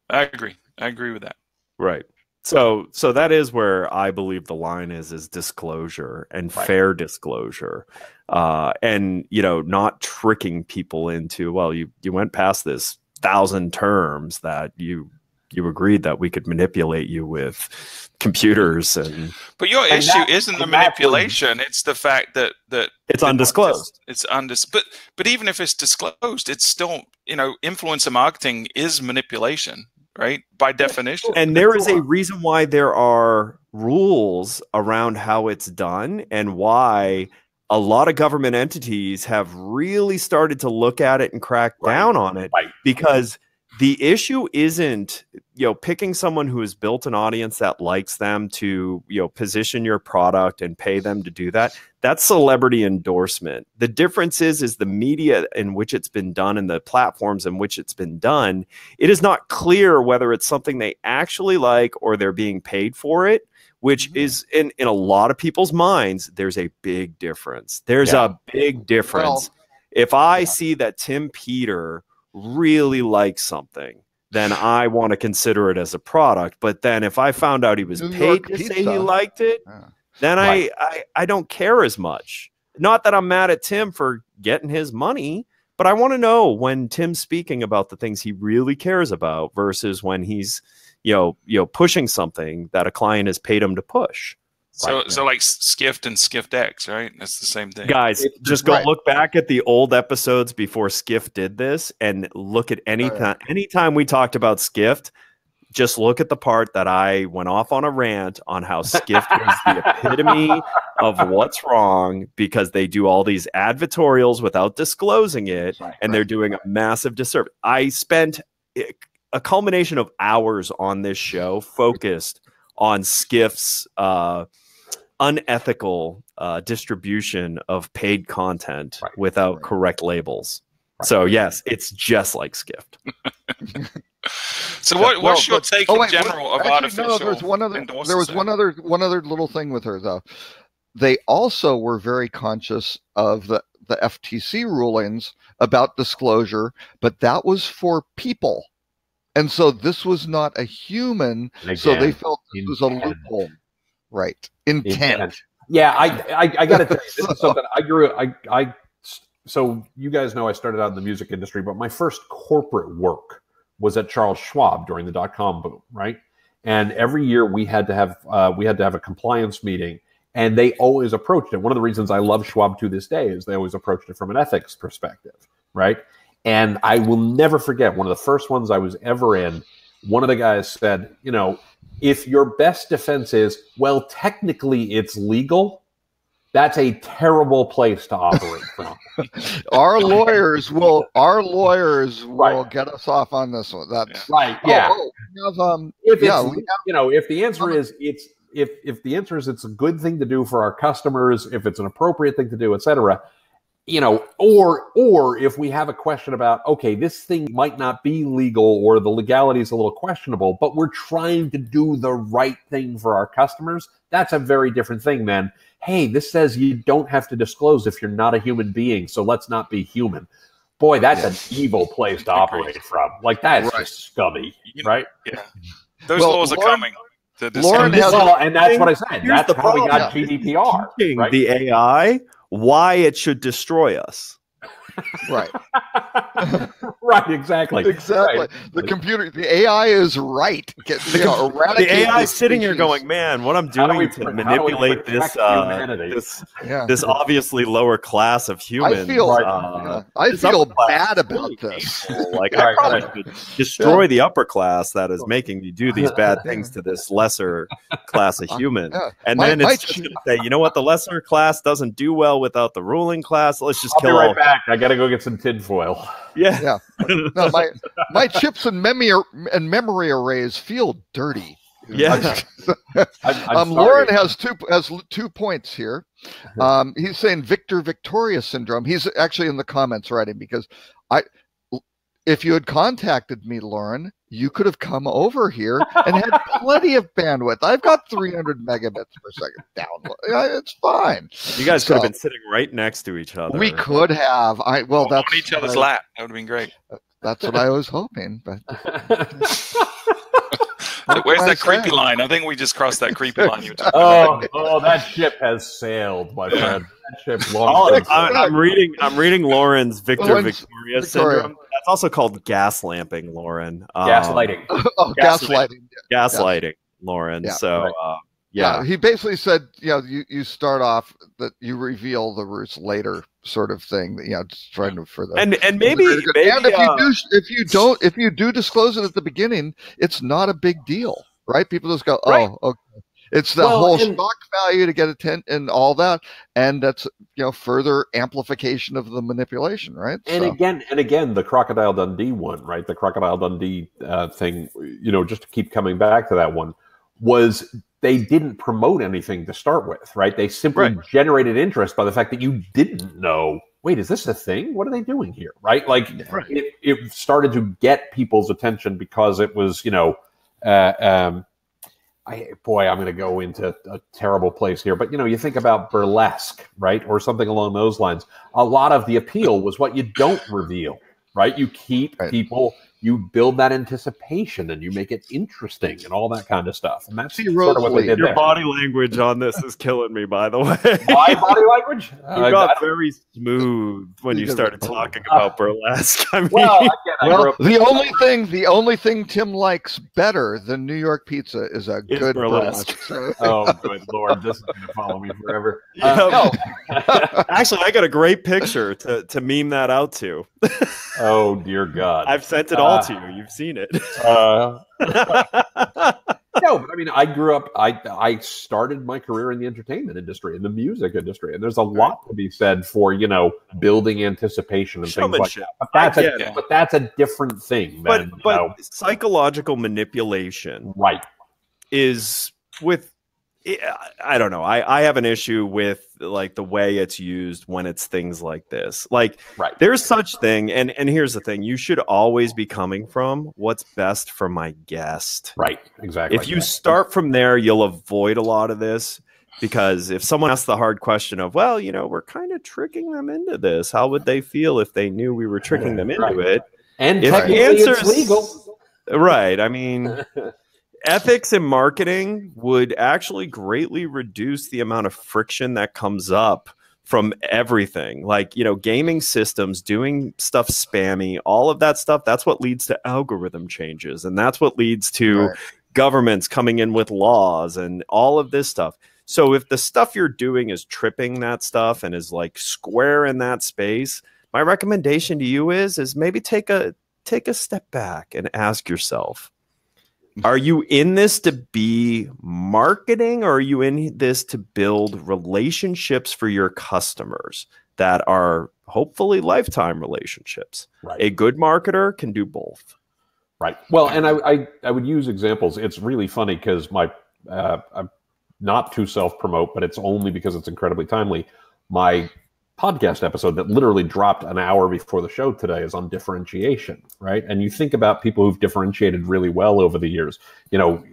I agree. I agree with that. Right. So that is where I believe the line is disclosure and fair disclosure, and not tricking people into, you went past this 1,000 terms that you agreed that we could manipulate you with computers but your issue isn't the manipulation, it's the fact that it's undisclosed. But even if it's disclosed, it's still, influencer marketing is manipulation, right? By definition. And there is a reason why there are rules around how it's done, and why a lot of government entities have really started to look at it and crack down on it, because the issue isn't, picking someone who has built an audience that likes them to, position your product and pay them to do that. That's celebrity endorsement. The difference is the media in which it's been done and the platforms in which it's been done. It is not clear whether it's something they actually like or they're being paid for it, which is in a lot of people's minds, there's a big difference. There's a big difference. Well, if I see that Tim Peter really likes something, then I want to consider it as a product. But then if I found out he was paid to say he liked it, then I don't care as much. Not that I'm mad at Tim for getting his money, but I want to know when Tim's speaking about the things he really cares about versus when he's pushing something that a client has paid him to push. So like Skift and Skift X, right? That's the same thing. Guys, just go look back at the old episodes before Skift did this and look at anytime we talked about Skift, just look at the part that I went off on a rant on how Skift is the epitome of what's wrong because they do all these advertorials without disclosing it, and they're doing a massive disservice. I spent a culmination of hours on this show focused on Skift's unethical distribution of paid content without correct labels. So yes, it's just like Skift. So what's your take in general of artificial? No, there was one other little thing with her though. They also were very conscious of the FTC rulings about disclosure, but that was for people. And so this was not a human, so they felt this was a loophole. Right. Intent. Yeah, I got to tell you, this is something so you guys know I started out in the music industry, but my first corporate work was at Charles Schwab during the .com boom, right? And every year we had to have a compliance meeting, and they always approached it. One of the reasons I love Schwab to this day is they always approached it from an ethics perspective, right? And I will never forget one of the first ones I was ever in. One of the guys said, if your best defense is, well, technically it's legal, that's a terrible place to operate from. Our lawyers will get us off on this one. That's right. Yeah. If the answer is if the answer is it's a good thing to do for our customers, if it's an appropriate thing to do, etc. Or if we have a question about, okay, this thing might not be legal or the legality is a little questionable, but we're trying to do the right thing for our customers, that's a very different thing than, hey, this says you don't have to disclose if you're not a human being, so let's not be human. Boy, that's an evil place to operate from. Like, that's just scummy, right? Yeah. Those laws are coming. Lauren and that's what I said. That's how we got GDPR. Right? The AI, why it should destroy us. Right. Right, exactly. Right. The AI is right. The AI is sitting here going, man, what I'm doing to manipulate this obviously lower class of humans. I feel bad about this. Like, I probably should destroy the upper class that is making me do these bad things to this lesser class of human. And then it's just going to say, you know what, the lesser class doesn't do well without the ruling class. Let's just kill all. Back. I gotta go get some tinfoil. Yeah. No, my chips and memory arrays feel dirty. Yeah. Lauren has 2 points here. He's saying Victoria syndrome. He's actually in the comments writing because if you had contacted me, Lauren, you could have come over here and had plenty of bandwidth. I've got 300 megabits per second download. It's fine. You guys could have been sitting right next to each other. We could have. That's on each other's lap. That would have been great. That's what I was hoping. But where's that creepy line? I think we just crossed that creepy line you were talking about. That ship has sailed, my friend. That ship I'm reading Lauren's Victoria syndrome. That's also called gaslamping, Lauren. Gaslighting. Gaslighting, Lauren. Yeah. So, he basically said, you start off that you reveal the roots later, sort of thing. Just trying to for the and maybe if you do disclose it at the beginning, it's not a big deal, right? People just go, okay. It's the whole stock value to get a tent and all that, and that's further amplification of the manipulation, right? And again, the Crocodile Dundee one, right? The Crocodile Dundee thing, just to keep coming back to that one, was they didn't promote anything to start with, right? They simply generated interest by the fact that you didn't know. Wait, is this a thing? What are they doing here, right? Like it started to get people's attention because it was, I'm going to go into a terrible place here, but you think about burlesque, right, or something along those lines. A lot of the appeal was what you don't reveal, right? You keep people. You build that anticipation and you make it interesting and all that kind of stuff. And that's sort of what they did. Your body language on this is killing me, by the way. My body language? You got very smooth when you started talking about burlesque. I mean, the only thing Tim likes better than New York pizza is a good burlesque. Oh, good Lord. This is going to follow me forever. Actually, I got a great picture to meme that out to. Oh, dear God. I've sent it all to you. You've seen it. No, but I mean, I grew up, I started my career in the entertainment industry, in the music industry, and there's a lot to be said for, building anticipation and things like that. But that's a different thing. But psychological manipulation is with, I don't know. I have an issue with like the way it's used when it's things like this. Like there's such thing. And here's the thing. You should always be coming from what's best for my guest. Right. Exactly. If you start from there, you'll avoid a lot of this, because if someone asks the hard question of, well, we're kind of tricking them into this, how would they feel if they knew we were tricking them into it? And if the answer is legal. Right. I mean, ethics in marketing would actually greatly reduce the amount of friction that comes up from everything. Like, gaming systems doing stuff spammy, all of that stuff, that's what leads to algorithm changes. And that's what leads to governments coming in with laws and all of this stuff. So if the stuff you're doing is tripping that stuff and is like square in that space, my recommendation to you is maybe take a step back and ask yourself, are you in this to be marketing, or are you in this to build relationships for your customers that are hopefully lifetime relationships? A good marketer can do both. Right. Well, and I would use examples. It's really funny because I'm not to self-promote, but it's only because it's incredibly timely. My podcast episode that literally dropped an hour before the show today is on differentiation, right? And you think about people who've differentiated really well over the years. You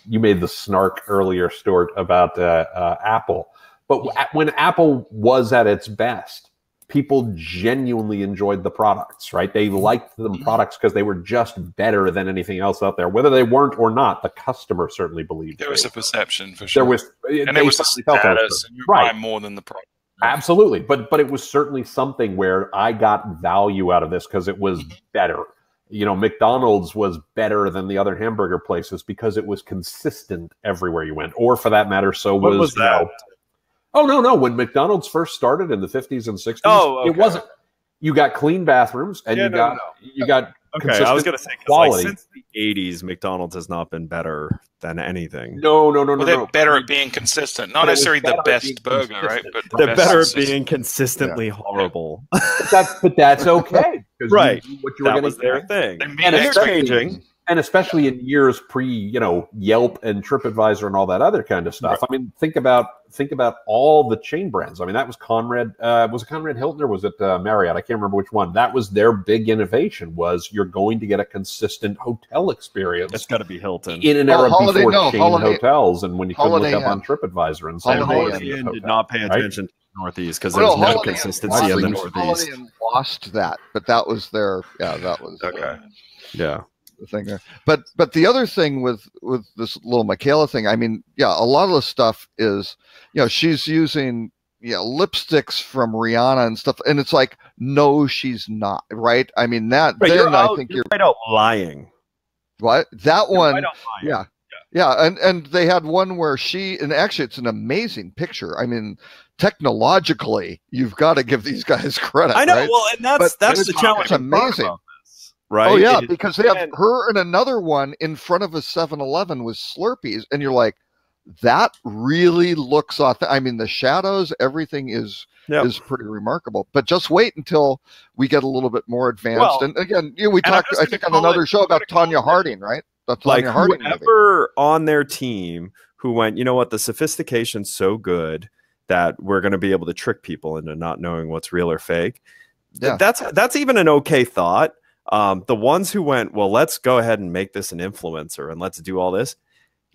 made the snark earlier, Stuart, about Apple. But when Apple was at its best, people genuinely enjoyed the products, right? They liked the products because they were just better than anything else out there. Whether they weren't or not, the customer certainly believed there was a perception for sure. There was, and it was a status, and you buy more than the product. Absolutely. But it was certainly something where I got value out of this because it was better. McDonald's was better than the other hamburger places because it was consistent everywhere you went. Or for that matter, so was that? Oh, no. When McDonald's first started in the 50s and 60s, it wasn't. You got clean bathrooms and you got Okay, I was going to say, like, since the 80s, McDonald's has not been better than anything. No. They're better at being consistent. Not necessarily the best burger, right? But they're better at being consistently horrible. But that's okay. Right. That was their thing. And it's changing. And especially in years pre, Yelp and TripAdvisor and all that other kind of stuff. Right. I mean, think about all the chain brands. I mean, that was Conrad. Was it Conrad Hilton or was it Marriott? I can't remember which one. That was their big innovation. Was you're going to get a consistent hotel experience. It's got to be Hilton in an era before chain hotels, and when you could look up on TripAdvisor and say Holiday Inn did not pay attention to the Northeast because there's no consistency in the Northeast. Holiday Inn lost that, but that was their that was okay. The thing there. But the other thing with this little Michaela thing, I mean, a lot of the stuff is, she's using lipsticks from Rihanna and stuff, and it's like, no, she's not, right? I mean, that right, then I think you're right out lying. What? That one, right out lying. And they had one where and actually it's an amazing picture. I mean, technologically, you've got to give these guys credit. I know, right? Well, and that's the challenge. It's amazing. Right? Oh yeah, because they have her and another one in front of a 7-Eleven with Slurpees, and you're like, that really looks authentic. I mean, the shadows, everything is pretty remarkable. But just wait until we get a little bit more advanced. Well, and again, we talked, I think, on another show about Tonya Harding, right? The Tonya Harding whoever on their team who went, you know what, the sophistication's so good that we're going to be able to trick people into not knowing what's real or fake. Yeah. That's even an okay thought. The ones who went, well, let's go ahead and make this an influencer and let's do all this.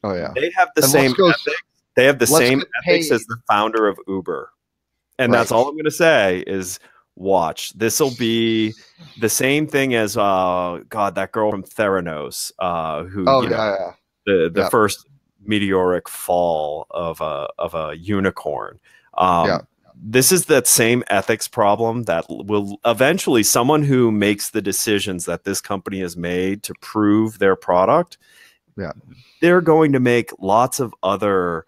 Oh yeah, they have the same ethics. They have the same ethics as the founder of Uber, and that's all I'm going to say is watch. This will be the same thing as that girl from Theranos, who the first meteoric fall of a unicorn. This is that same ethics problem that will eventually someone who makes the decisions that this company has made to prove their product. Yeah, they're going to make lots of other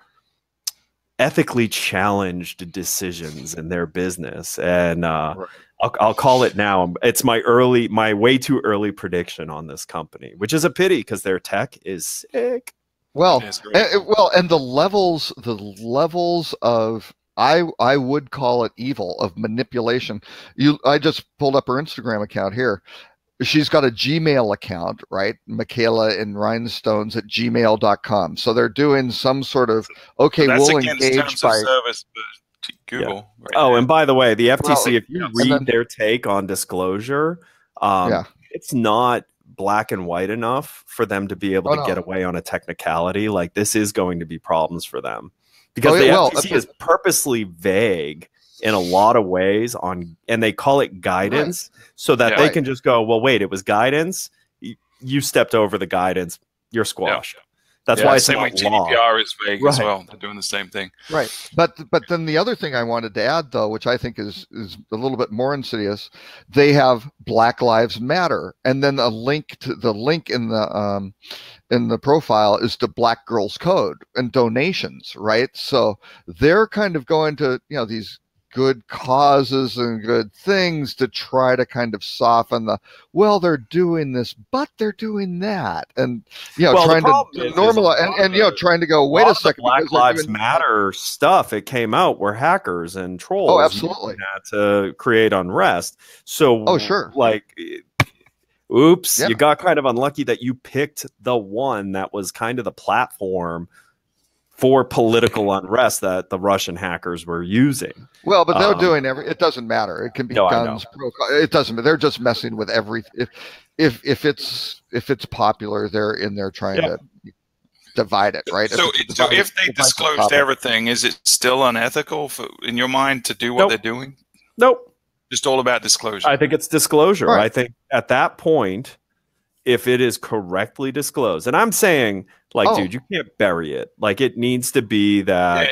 ethically challenged decisions in their business. And I'll call it now. It's my way too early prediction on this company, which is a pity because their tech is sick. Well, and the levels of I would call it evil of manipulation. I just pulled up her Instagram account here. She's got a Gmail account, right? Michaela and Rhinestones at gmail.com. So they're doing some sort of, we'll engage by service to Google. Yeah. Right and by the way, the FTC, if you read their take on disclosure, it's not black and white enough for them to be able to get away on a technicality. Like this is going to be problems for them because the FTC is purposely vague in a lot of ways and they call it guidance so that they can just go, well, wait, it was guidance. You stepped over the guidance. You're squashed. That's why it's same way GDPR is vague as well. They're doing the same thing. Right. But then the other thing I wanted to add, though, which I think is a little bit more insidious, they have Black Lives Matter. And then the link in the profile is to Black Girls Code and donations, right? So they're kind of going to, these good causes and good things to try to kind of soften they're doing this, but they're doing that. And, trying to normalize and trying to go, wait a second. Black Lives Matter stuff, it came out where hackers and trolls absolutely had to create unrest. So, sure. Oops, you got kind of unlucky that you picked the one that was kind of the platform for political unrest that the Russian hackers were using. Well, but they're doing it doesn't matter. It can be guns. It doesn't. They're just messing with everything. If it's popular, they're in there trying to divide it, right? So if they disclosed everything, is it still unethical in your mind to do what they're doing? Nope. Just all about disclosure. I think it's disclosure. Right. I think at that point, if it is correctly disclosed, and I'm saying, dude, you can't bury it. Like, it needs to be that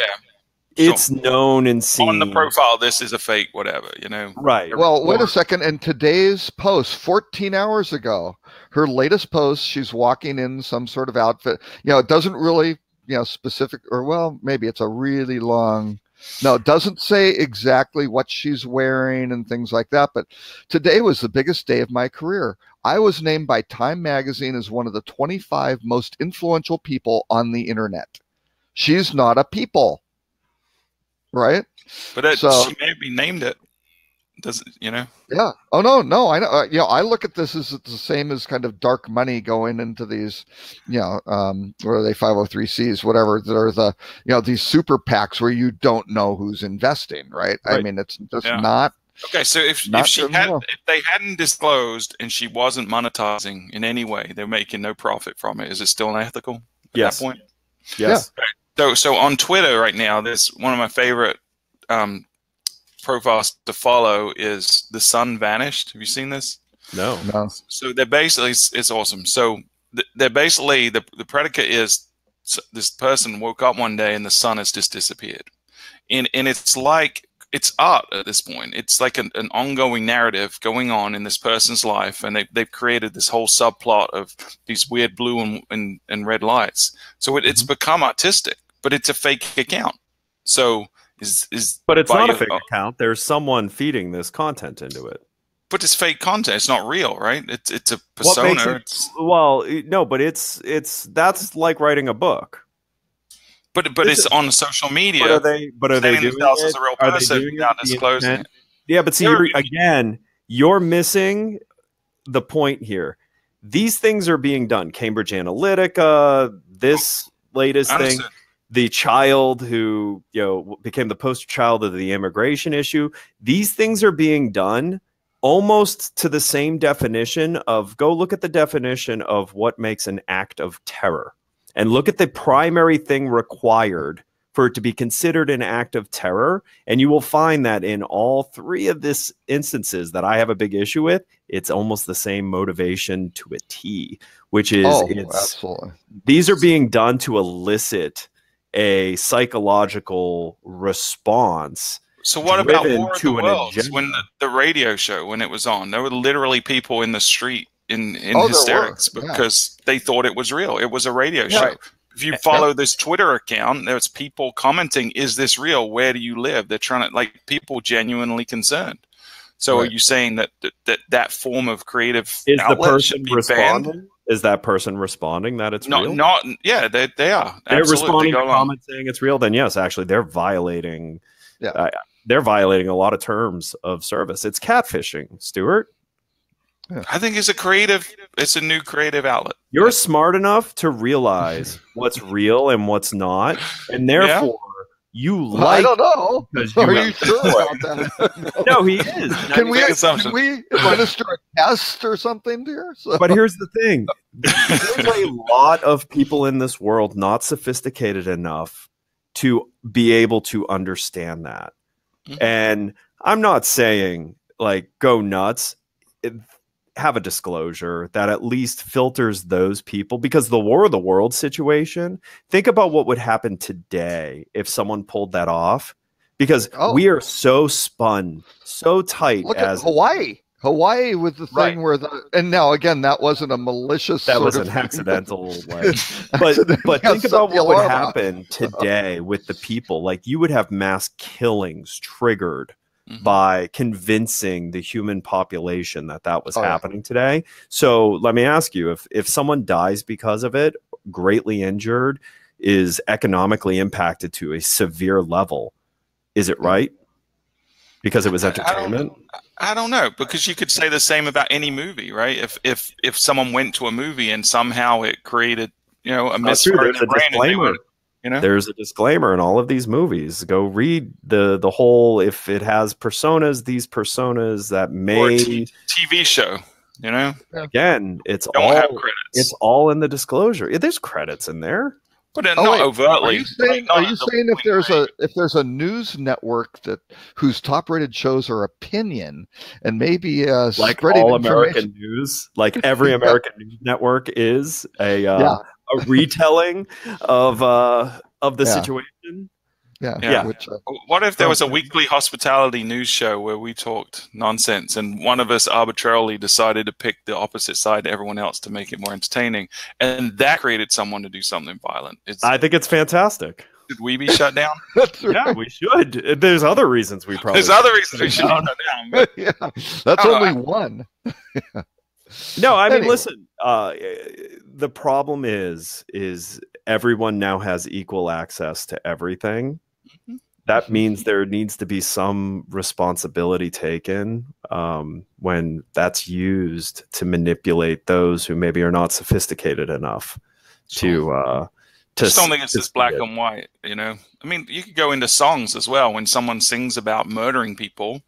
it's known and seen. On the profile, this is a fake, whatever, Right. Well, wait a second. In today's post, 14 hours ago, her latest post, she's walking in some sort of outfit. It doesn't really, specific, or maybe it's a really long. No, it doesn't say exactly what she's wearing and things like that. But today was the biggest day of my career. I was named by Time Magazine as one of the 25 most influential people on the internet. She's not a people, right? But she maybe named it. Doesn't Yeah. Oh no. I know. I look at this as the same as kind of dark money going into these, what are they, 503Cs, whatever. That are the these super PACs where you don't know who's investing, right? I mean, it's just not. Okay, so if they hadn't disclosed and she wasn't monetizing in any way, they're making no profit from it. Is it still unethical at that point? Yes. Yeah. So on Twitter right now, there's one of my favorite profiles to follow is The Sun Vanished. Have you seen this? No. So they're basically, it's awesome. So they're basically, the predicate is this person woke up one day and the sun has just disappeared. And it's like, it's art at this point. It's like an ongoing narrative going on in this person's life, and they've created this whole subplot of these weird blue and red lights. So it's become artistic, but it's a fake account. So but it's not a fake account. There's someone feeding this content into it. But it's fake content. It's not real, right? It's a persona. No, but it's that's like writing a book. But it's on social media. But are they doing themselves as a real person without disclosing it? Yeah, but see, you're missing the point here. These things are being done. Cambridge Analytica, this latest thing, the child who became the poster child of the immigration issue. These things are being done almost to the same definition of, go look at the definition of what makes an act of terror and look at the primary thing required for it to be considered an act of terror. And you will find that in all three of these instances that I have a big issue with, it's almost the same motivation to a T, which is absolutely. These are being done to elicit a psychological response. So what about War of the Worlds? When the radio show, when it was on, there were literally people in the street in hysterics because they thought it was real. It was a radio show. If you follow this Twitter account, there's people commenting, is this real? Where do you live? They're trying to, people genuinely concerned. So are you saying that form of creative outlet should be banned? Is that person responding that it's real? They are. They're responding to comments saying it's real, then yes, actually they're violating they're violating a lot of terms of service. It's catfishing, Stuart. I think it's a new creative outlet. You're smart enough to realize what's real and what's not, and therefore I don't know. Are you sure about that? No, he is. Can we administer a test or something here? So. But here's the thing. There's a lot of people in this world not sophisticated enough to be able to understand that. Mm-hmm. And I'm not saying, go nuts. Have a disclosure that at least filters those people, because the War of the World situation, think about what would happen today if someone pulled that off, because we are so spun so tight. Look at Hawaii with the thing where and now again, that wasn't a malicious, that was an accidental but think about what would happen today with the people. You would have mass killings triggered by convincing the human population that was happening today. So let me ask you, if someone dies because of it, greatly injured, is economically impacted to a severe level, is it right? Because it was entertainment? I don't know, because you could say the same about any movie, right? If someone went to a movie and somehow it created, a misfire in their brain, there's a disclaimer in all of these movies. Go read the whole, if it has personas, these personas that may, or a TV show, Again, it's all in the disclosure. There's credits in there. But not overtly. Are you saying if there's a news network whose top-rated shows are opinion and maybe spreading all American news, every American news network is a retelling of the situation? Yeah. What if there was a weekly hospitality news show where we talked nonsense and one of us arbitrarily decided to pick the opposite side to everyone else to make it more entertaining, and that created someone to do something violent? I think it's fantastic. Should we be shut down? Yeah, we should. There's other reasons we probably. There's other reasons we should be shut down. But, that's only one. No, I mean, listen. The problem is everyone now has equal access to everything. That means there needs to be some responsibility taken when that's used to manipulate those who maybe are not sophisticated enough to. Just don't think it's this black and white. I mean, you could go into songs as well. When someone sings about murdering people,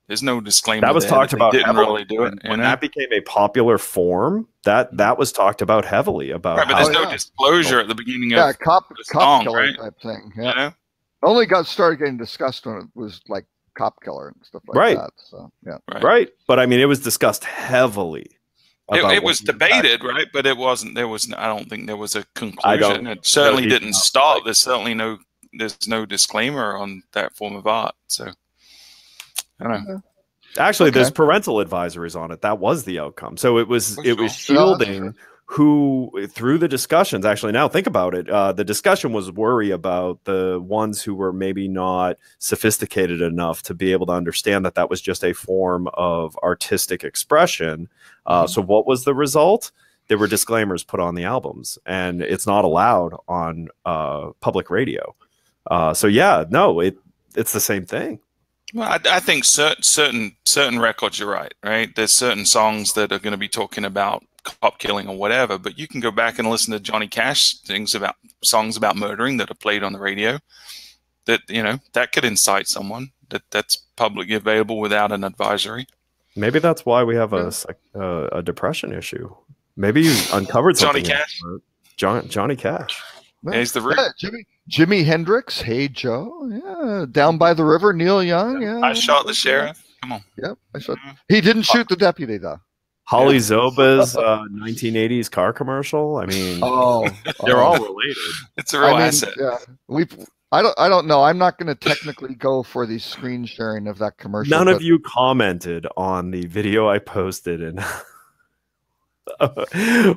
there's no disclaimer. That was talked about. Didn't really do it. When that became a popular form, that was talked about heavily. But there's no disclosure at the beginning of cop song, killer type thing. Yeah. Only started getting discussed when it was cop killer and stuff like that. So right. But I mean, it was discussed heavily. It was debated, right? But it wasn't. I don't think there was a conclusion. It certainly didn't stop. There's certainly there's no disclaimer on that form of art. So I don't know. Actually, there's parental advisories on it. That was the outcome. So it was shielding who, through the discussions, actually, now think about it. The discussion was worry about the ones who were maybe not sophisticated enough to be able to understand that was just a form of artistic expression. So what was the result? there were disclaimers put on the albums, and it's not allowed on public radio. So yeah, no, it's the same thing. Well, I think certain records, you're right? There's certain songs that are going to be talking about cop killing or whatever, but you can go back and listen to Johnny Cash songs about murdering that are played on the radio. That that could incite someone. That's publicly available without an advisory. Maybe that's why we have a depression issue. Maybe you uncovered something. Johnny Cash. Yeah, he's the root. Jimi Hendrix, Hey Joe, yeah, Down by the River, Neil Young, yeah. I shot the sheriff. Come on. Yep, I shot. He didn't shoot the deputy though. Holly Zoba's 1980s car commercial. I mean, they're all related. It's a real asset. Yeah, I don't know. I'm not going to technically go for the screen sharing of that commercial. None of you commented on the video I posted, and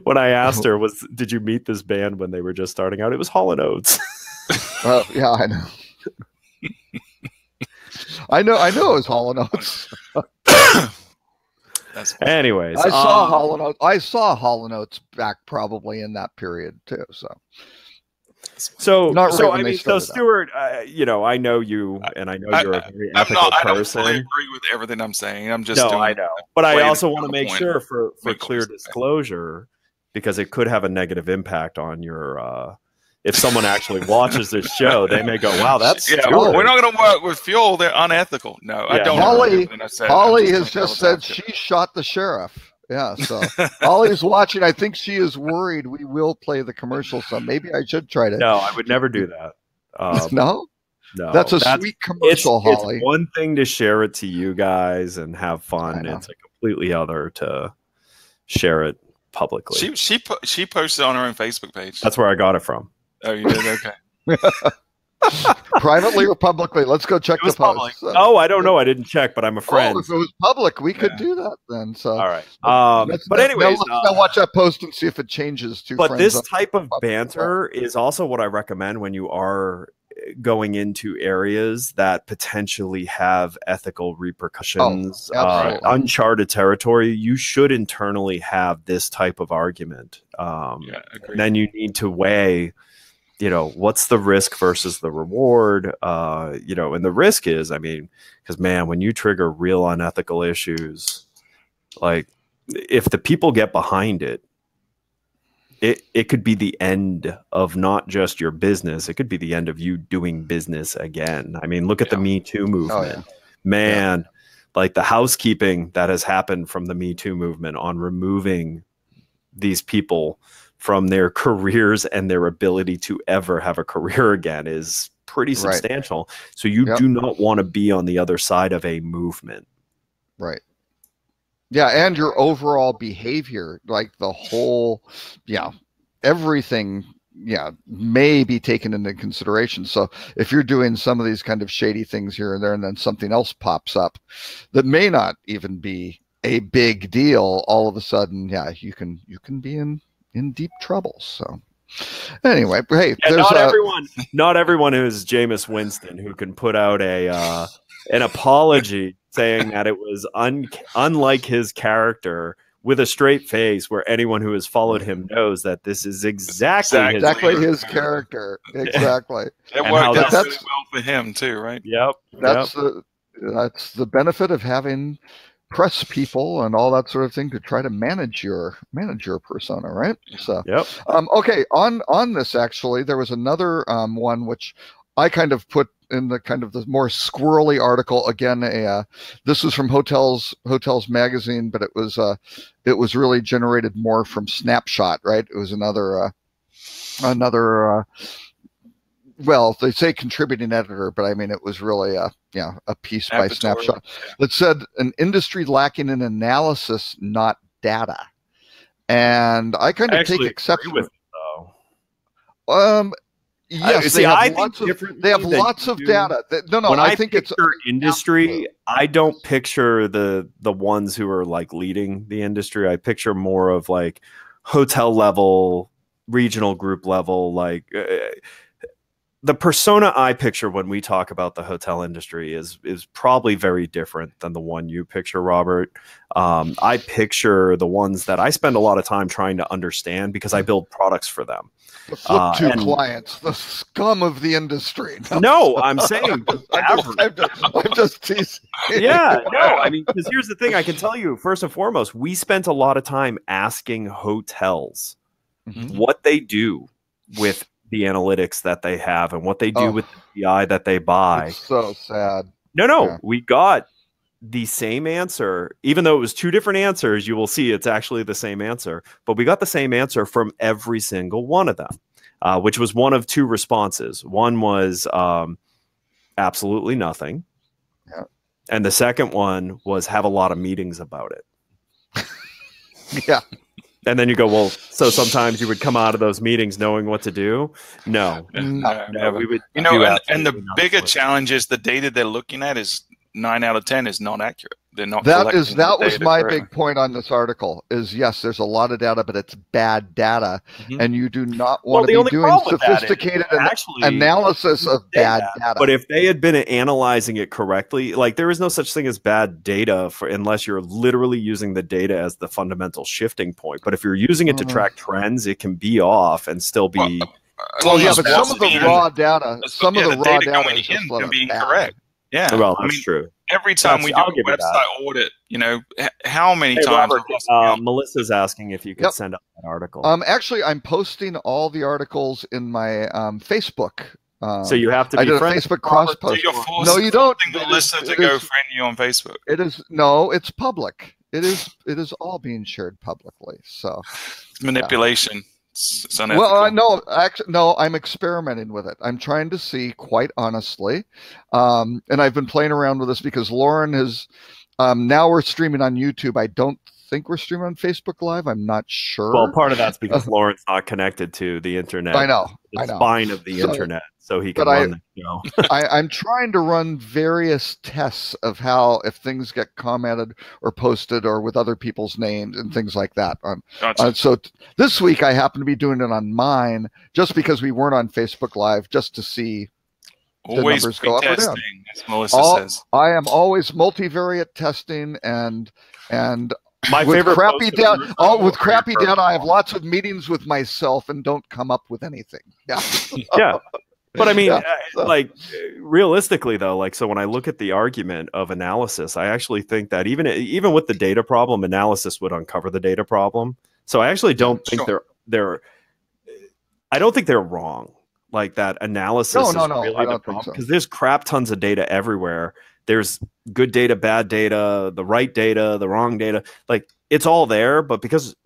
when I asked her, did you meet this band when they were just starting out? It was Hall & Oates. Yeah, I know. I know it was Hall & Oates. Anyways, I saw Hall & Oates. I saw Hall & Oates back probably in that period too. So I mean, Stuart, I know you, and I know you're a very ethical person. I don't fully agree with everything I'm saying. I'm just I know, but I also want to make sure for clear disclosure, because it could have a negative impact on your. If someone actually watches this show, they may go, "Wow, that's we're not going to work with Fuel. They're unethical." No, I don't. Holly has just said she shot the sheriff. Yeah, so Holly's watching. I think she is worried we will play the commercial. So maybe I should try to. No, I would never do that. No, that's sweet commercial, Holly. It's one thing to share it to you guys and have fun. It's a completely other to share it publicly. She posted on her own Facebook page. That's where I got it from. Oh, you did? Okay. Privately or publicly? Let's go check the post. So. Oh, I don't know. I didn't check, but I'm a friend. If it was public, we could do that then. So all right. But anyways, let's watch that post and see if it changes to. But this type of banter is also what I recommend when you are going into areas that potentially have ethical repercussions, uncharted territory. You should internally have this type of argument. And then you need to weigh, what's the risk versus the reward? And the risk is, because man, when you trigger real unethical issues, like if the people get behind it, it could be the end of not just your business. It could be the end of you doing business again. Look at the Me Too movement, like the housekeeping that has happened from the Me Too movement on removing these people from their careers and their ability to ever have a career again is pretty substantial. So you do not want to be on the other side of a movement. Right. Yeah. And your overall behavior, like the whole, everything, may be taken into consideration. So if you're doing some of these kind of shady things here and there, and then something else pops up that may not even be a big deal, all of a sudden, you can be in deep trouble. So anyway, hey, not everyone is Jameis Winston who can put out an apology saying that it was unlike his character with a straight face, where anyone who has followed him knows that this is exactly his character. Exactly. It worked out really well for him too, right? Yep. That's the benefit of having press people and all that sort of thing to try to manage your persona, right? So okay, on this actually there was another one which I kind of put in the more squirrely article. Again, this was from Hotels Magazine, but it was really generated more from Snapshot, right? It was another well, they say contributing editor, but it was really a piece by Snapshot that said an industry lacking in analysis, not data. And I kind of take exception with it, though. Yes, they have lots of data. When I think it's industry. I don't picture the ones who are like leading the industry. I picture more of like hotel level, regional group level, like the persona I picture when we talk about the hotel industry is probably very different than the one you picture, Robert. I picture the ones that I spend a lot of time trying to understand because I build products for them. The flip to clients, the scum of the industry. No, I'm saying I'm just teasing. Yeah, no, I mean, because here's the thing, I can tell you, first and foremost, we spent a lot of time asking hotels what they do with the analytics that they have and what they do with the BI that they buy. It's so sad. No, we got the same answer, even though it was two different answers. You will see it's actually the same answer, but we got the same answer from every single one of them, which was one of two responses. One was absolutely nothing. Yeah. And the second one was have a lot of meetings about it. Yeah. And then you go, well, so sometimes you would come out of those meetings knowing what to do? No, we would. You know, and the bigger challenge is the data they're looking at is 9 out of 10 is not accurate. They're not. That was my big point on this article. Is yes, there's a lot of data, but it's bad data, and you do not want to be doing sophisticated analysis of bad data. But if they had been analyzing it correctly, like there is no such thing as bad data unless you're literally using the data as the fundamental shifting point. But if you're using it to track trends, it can be off and still be. Well, yeah, but some of the raw data, going in can be incorrect. Yeah, well, that's true. Every time we do a website audit, you know, how many times? Robert, Melissa's asking if you could send up that article. Actually, I'm posting all the articles in my Facebook. So you have to be a Facebook cross post. No, you don't. Melissa to go friend you on Facebook. It's public. It is all being shared publicly. So it's manipulation. It's unethical. Well, no, I'm experimenting with it. I'm trying to see, quite honestly, and I've been playing around with this because Lauren has. Now we're streaming on YouTube. I don't think we're streaming on Facebook Live. I'm not sure. Well, part of that's because Lauren's not connected to the internet. I know. The spine of the internet, so he can run the show. I'm trying to run various tests of how if things get commented or posted or with other people's names and things like that. So this week I happen to be doing it on mine just because we weren't on Facebook Live, just to see the numbers go up or down. As Melissa says. I am always multivariate testing and my favorite crappy data. With crappy data, I have lots of meetings with myself and don't come up with anything. Yeah, yeah. But I mean, like realistically, though, like so when I look at the argument of analysis, I actually think that even with the data problem, analysis would uncover the data problem. So I actually don't think they're. I don't think they're wrong. Like that analysis is really the problem because there's crap tons of data everywhere. There's good data, bad data, the right data, the wrong data. Like it's all there, but because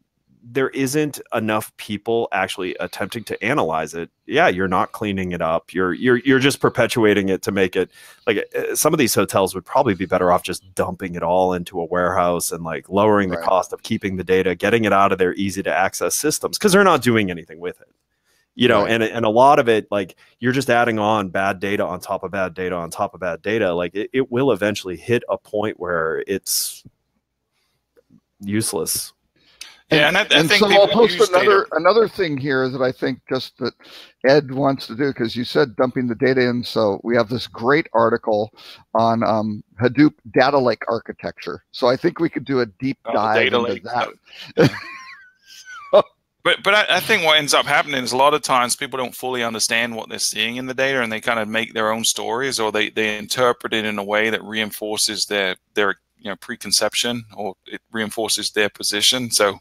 there isn't enough people actually attempting to analyze it, you're not cleaning it up. You're just perpetuating it to make it like some of these hotels would probably be better off just dumping it all into a warehouse and like lowering the cost of keeping the data, getting it out of their easy to access systems because they're not doing anything with it. You know, and a lot of it, like you're just adding on bad data on top of bad data on top of bad data. Like it will eventually hit a point where it's useless. Yeah, and I think so I'll post another thing here that I think just that Ed wants to do because you said dumping the data in. So we have this great article on Hadoop data lake architecture. So I think we could do a deep dive into that. But I think what ends up happening is a lot of times people don't fully understand what they're seeing in the data, and they kind of make their own stories, or they interpret it in a way that reinforces their preconception, or it reinforces their position. So,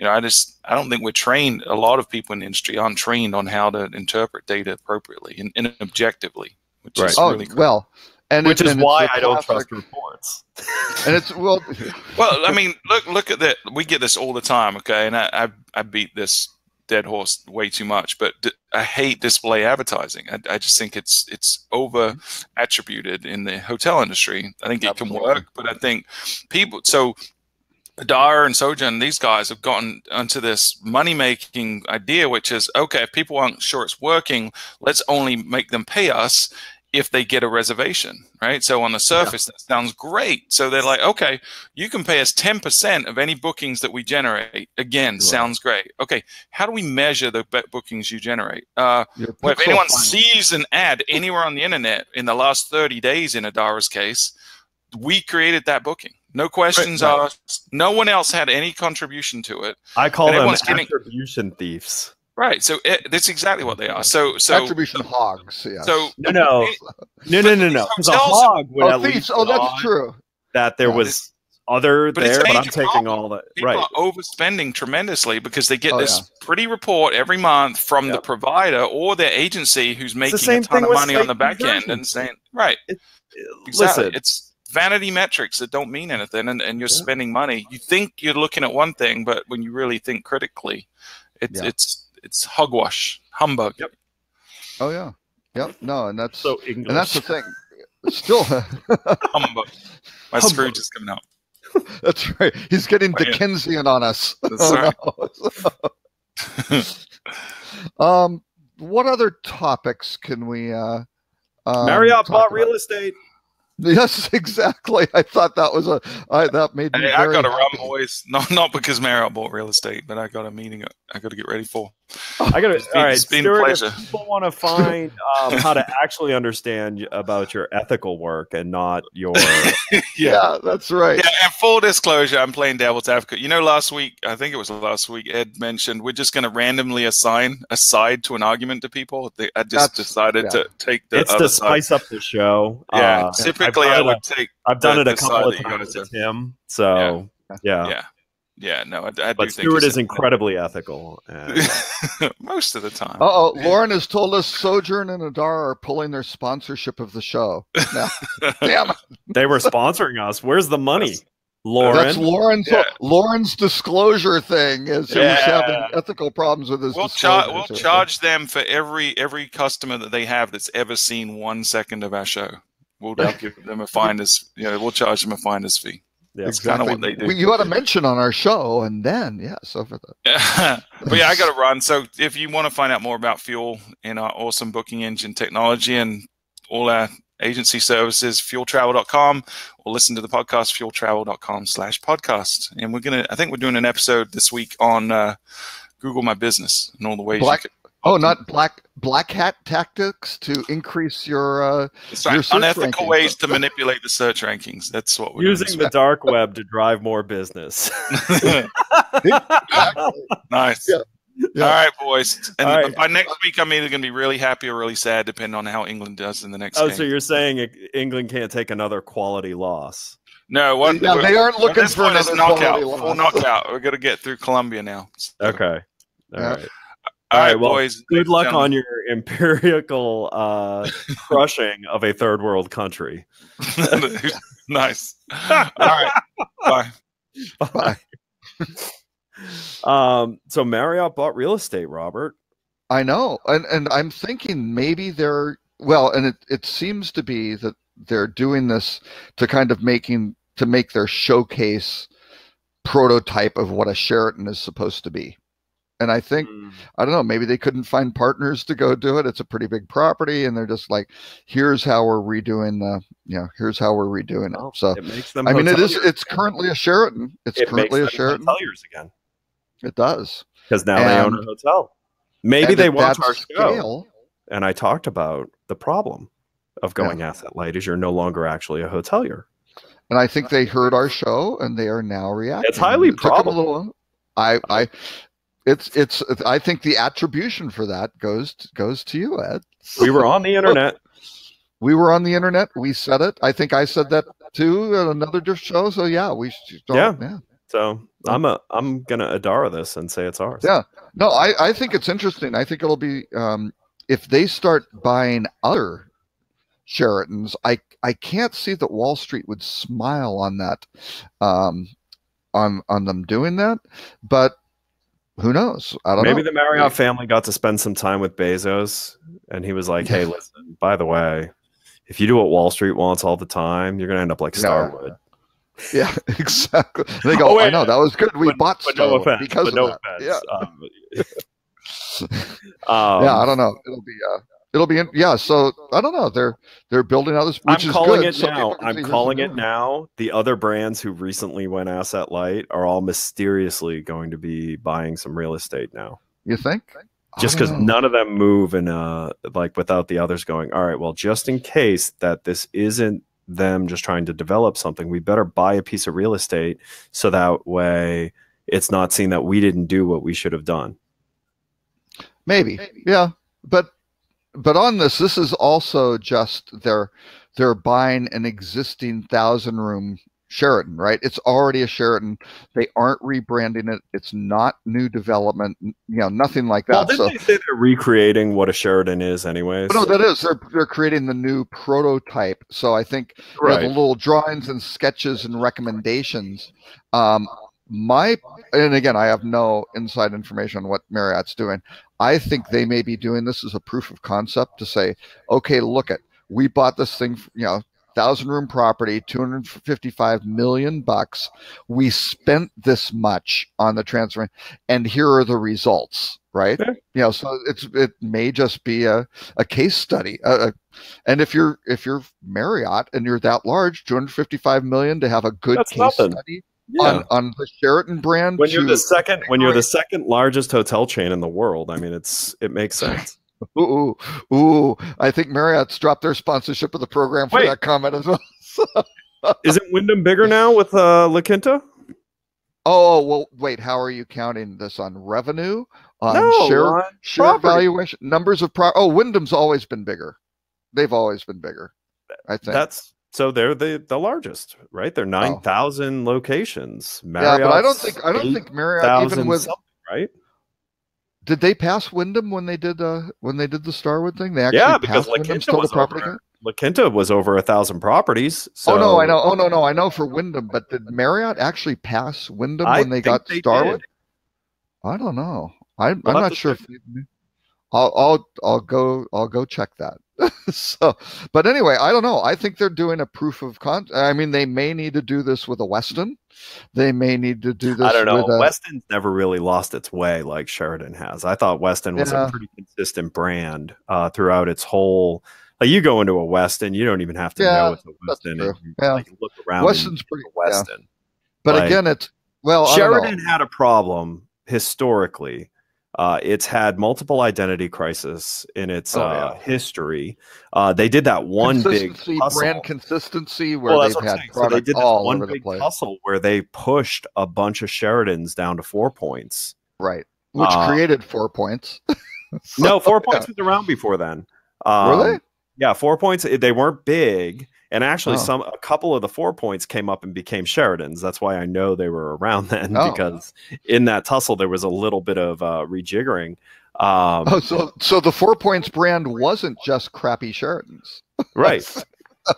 I don't think we're trained. A lot of people in the industry aren't trained on how to interpret data appropriately and objectively, which is really cool. Well. Which is why I don't trust reports. And it's well, I mean, look at that. We get this all the time, okay? And I beat this dead horse way too much, but I hate display advertising. I just think it's over attributed in the hotel industry. I think it can work, but I think people. So Dyer and Sojourn, these guys have gotten onto this money-making idea, which is okay. If people aren't sure it's working, let's only make them pay us if they get a reservation, right? So on the surface, that sounds great. So they're like, okay, you can pay us 10% of any bookings that we generate. Again, sounds great. Okay, how do we measure the bookings you generate? Well, if anyone sees an ad anywhere on the internet in the last 30 days in Adara's case, we created that booking. No questions asked. No one else had any contribution to it. I call them attribution thieves. Right, so that's exactly what they are. So attribution hogs. Yeah. So no. Because a hog would at least that's true. That there was other there, but I'm taking all that. People are overspending tremendously because they get this pretty report every month from the provider or their agency who's making a ton of money on the back end and saying, exactly. It's vanity metrics that don't mean anything, and you're spending money. You think you're looking at one thing, but when you really think critically, it's hogwash, humbug. Yep. Oh yeah. Yep. No, and that's so English. And that's the thing. Still humbug. My Scrooge is coming out. That's right. He's getting Dickensian on us. That's right. What other topics can we? Marriott bought real estate. Yes, exactly. I thought that was that made me. I got to run, boys. Not because Marriott bought real estate, but I got a meeting I got to get ready for. I got to. All right, it's been a pleasure. If people want to find how to actually understand about your ethical work and not your. Yeah, that's right. Yeah, and full disclosure, I'm playing devil's advocate. You know, last week, I think it was last week, Ed mentioned we're just going to randomly assign a side to an argument to people. I just decided to take the. It's to spice up the show. Yeah, typically I would take. I've done it a couple of times with him. So yeah. No, I do but think Stuart is incredibly ethical. Most of the time. Lauren has told us Sojourn and Adara are pulling their sponsorship of the show. Now, damn it. They were sponsoring us. Where's the money, Lauren? That's Lauren's disclosure thing. Is he's having ethical problems with his. We'll charge them for every customer that they have that's ever seen 1 second of our show. We'll give them a finder's. We'll charge them a finder's fee. Yeah, that's kind of what they do. You had a mention on our show, and then over that. But I got to run. So if you want to find out more about Fuel and our awesome booking engine technology and all our agency services, fueltravel.com, or listen to the podcast, fueltravel.com/podcast. And I think we're doing an episode this week on Google My Business and all the ways not black hat tactics to increase your your search unethical rankings. Ways to manipulate the search rankings. That's what we're using the dark web to drive more business. Nice. Yeah. All right, boys. And by next week, I'm either going to be really happy or really sad, depending on how England does in the next game. So you're saying England can't take another quality loss? No, they aren't looking for another knockout. Full knockout. We're going to get through Colombia now. So. Okay. All right. All right, well, boys. Good luck on your empirical crushing of a third world country. Nice. All right. Bye. Bye. So Marriott bought real estate, Robert. I know. And I'm thinking maybe and it seems to be that they're doing this to kind of make their showcase prototype of what a Sheraton is supposed to be. And I think, I don't know, maybe they couldn't find partners to go do it. It's a pretty big property, and they're just like, here's how we're redoing here's how we're redoing it. So it makes them it's currently a Sheraton. It currently a Sheraton. Hoteliers again. It does. Because now they own a hotel. Maybe they watch our show. And I talked about the problem of going asset light is you're no longer actually a hotelier. And I think they heard our show and they are now reacting. It's highly probable. I think the attribution for that goes to you, Ed. We were on the internet. We were on the internet. We said it. I think I said that too at another show. So So I'm gonna Adara this and say it's ours. Yeah. No, I think it's interesting. I think it'll be if they start buying other Sheratons. I can't see that Wall Street would smile on that, on them doing that, but. Who knows? I don't know. Maybe the Marriott family got to spend some time with Bezos, and he was like, "Hey, listen. By the way, if you do what Wall Street wants all the time, you're going to end up like Starwood." Yeah, exactly. They go, "I know that was good. We bought Starwood because of that." Yeah. I don't know. It'll be It'll be yeah. So I don't know. They're building out this. Which I'm calling is good. it now. I'm calling it now. The other brands who recently went asset light are all mysteriously going to be buying some real estate now. You think? Just because none of them move in like without the others going, all right, well, just in case that this isn't them just trying to develop something, we better buy a piece of real estate so that way it's not seen that we didn't do what we should have done. Maybe. Yeah. But on this is also just they're buying an existing 1,000-room Sheraton, right? It's already a Sheraton. They aren't rebranding it. It's not new development, nothing like that. Well, didn't they say they're recreating what a Sheraton is anyways? No, that is. They're creating the new prototype. So I think the little drawings and sketches and recommendations. And again, I have no inside information on what Marriott's doing. I think they may be doing this as a proof of concept to say, okay, look we bought this thing, 1,000-room property, $255 million. We spent this much on the transfer, and here are the results, right? Yeah. So it may just be a case study. And if you're Marriott and you're that large, $255 million to have a good case study. Yeah. On the Sheraton brand. When you're the second largest hotel chain in the world, I mean, it makes sense. Ooh! I think Marriott's dropped their sponsorship of the program for that comment as well. Isn't Wyndham bigger now with La Quinta? Oh well, wait. How are you counting this on revenue? On share valuation, numbers of Wyndham's always been bigger. They've always been bigger. I think So they're the largest, right? They're 9,000 locations. Marriott's but I don't think Marriott even with right. Did they pass Wyndham when they did the Starwood thing? They actually because La Quinta was over 1,000 properties. So. Oh no, I know. Oh no, I know for Wyndham, but did Marriott actually pass Wyndham when they got Starwood? Did. I don't know. I'm not sure. I'll go check that. So, but anyway, I don't know. I think they're doing a proof of concept. I mean, they may need to do this with a Westin. They may need to do this. I don't know. Westin's never really lost its way like Sheraton has. I thought Westin was a pretty consistent brand throughout its whole. Like you go into a Westin, you don't even have to know it's a Westin. You look around. Westin's pretty Westin. Yeah. But like, again, Sheraton had a problem historically. It's had multiple identity crises in its history. They did that one big brand consistency where they've had product they did this all one over the big place. Hustle where they pushed a bunch of Sheratons down to 4 points. Right, which created 4 points. No, 4 points was around before then. Were they? Yeah, 4 points. They weren't big. And actually, a couple of the 4 points came up and became Sheratons. That's why I know they were around then, because in that tussle there was a little bit of rejiggering. So the 4 points brand wasn't just crappy Sheratons, right?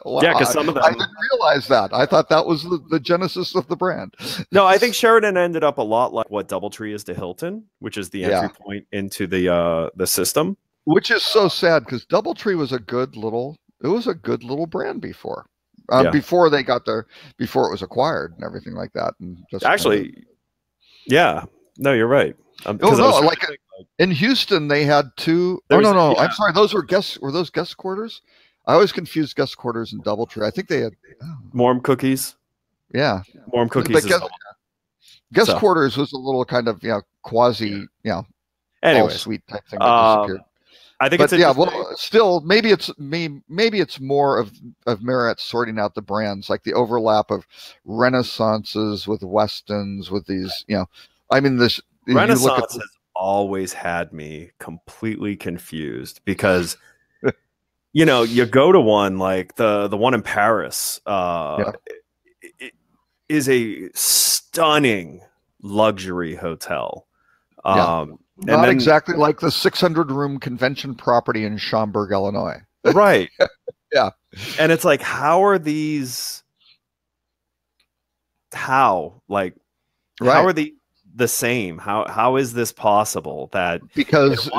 Wow. Yeah, because some of them. I didn't realize that. I thought that was the genesis of the brand. No, I think Sheraton ended up a lot like what DoubleTree is to Hilton, which is the entry point into the system. Which is so sad because DoubleTree was a good little brand before. Before they got before it was acquired and everything like that. And just no, you're right. In Houston, they had two. No. I'm sorry. Those were those guest quarters? I always confuse guest quarters and DoubleTree. I think they had Warm Cookies. Yeah, Warm Cookies. Guest quarters was a little kind of quasi all sweet type thing that disappeared. I think still maybe it's more of Marriott sorting out the brands, like the overlap of Renaissances with Westins with these, I mean this Renaissance has always had me completely confused because you go to one like the one in Paris it is a stunning luxury hotel. Not exactly like the 600-room convention property in Schaumburg, Illinois. Right. Yeah. And it's like, how are these? How are they the same? How is this possible? That because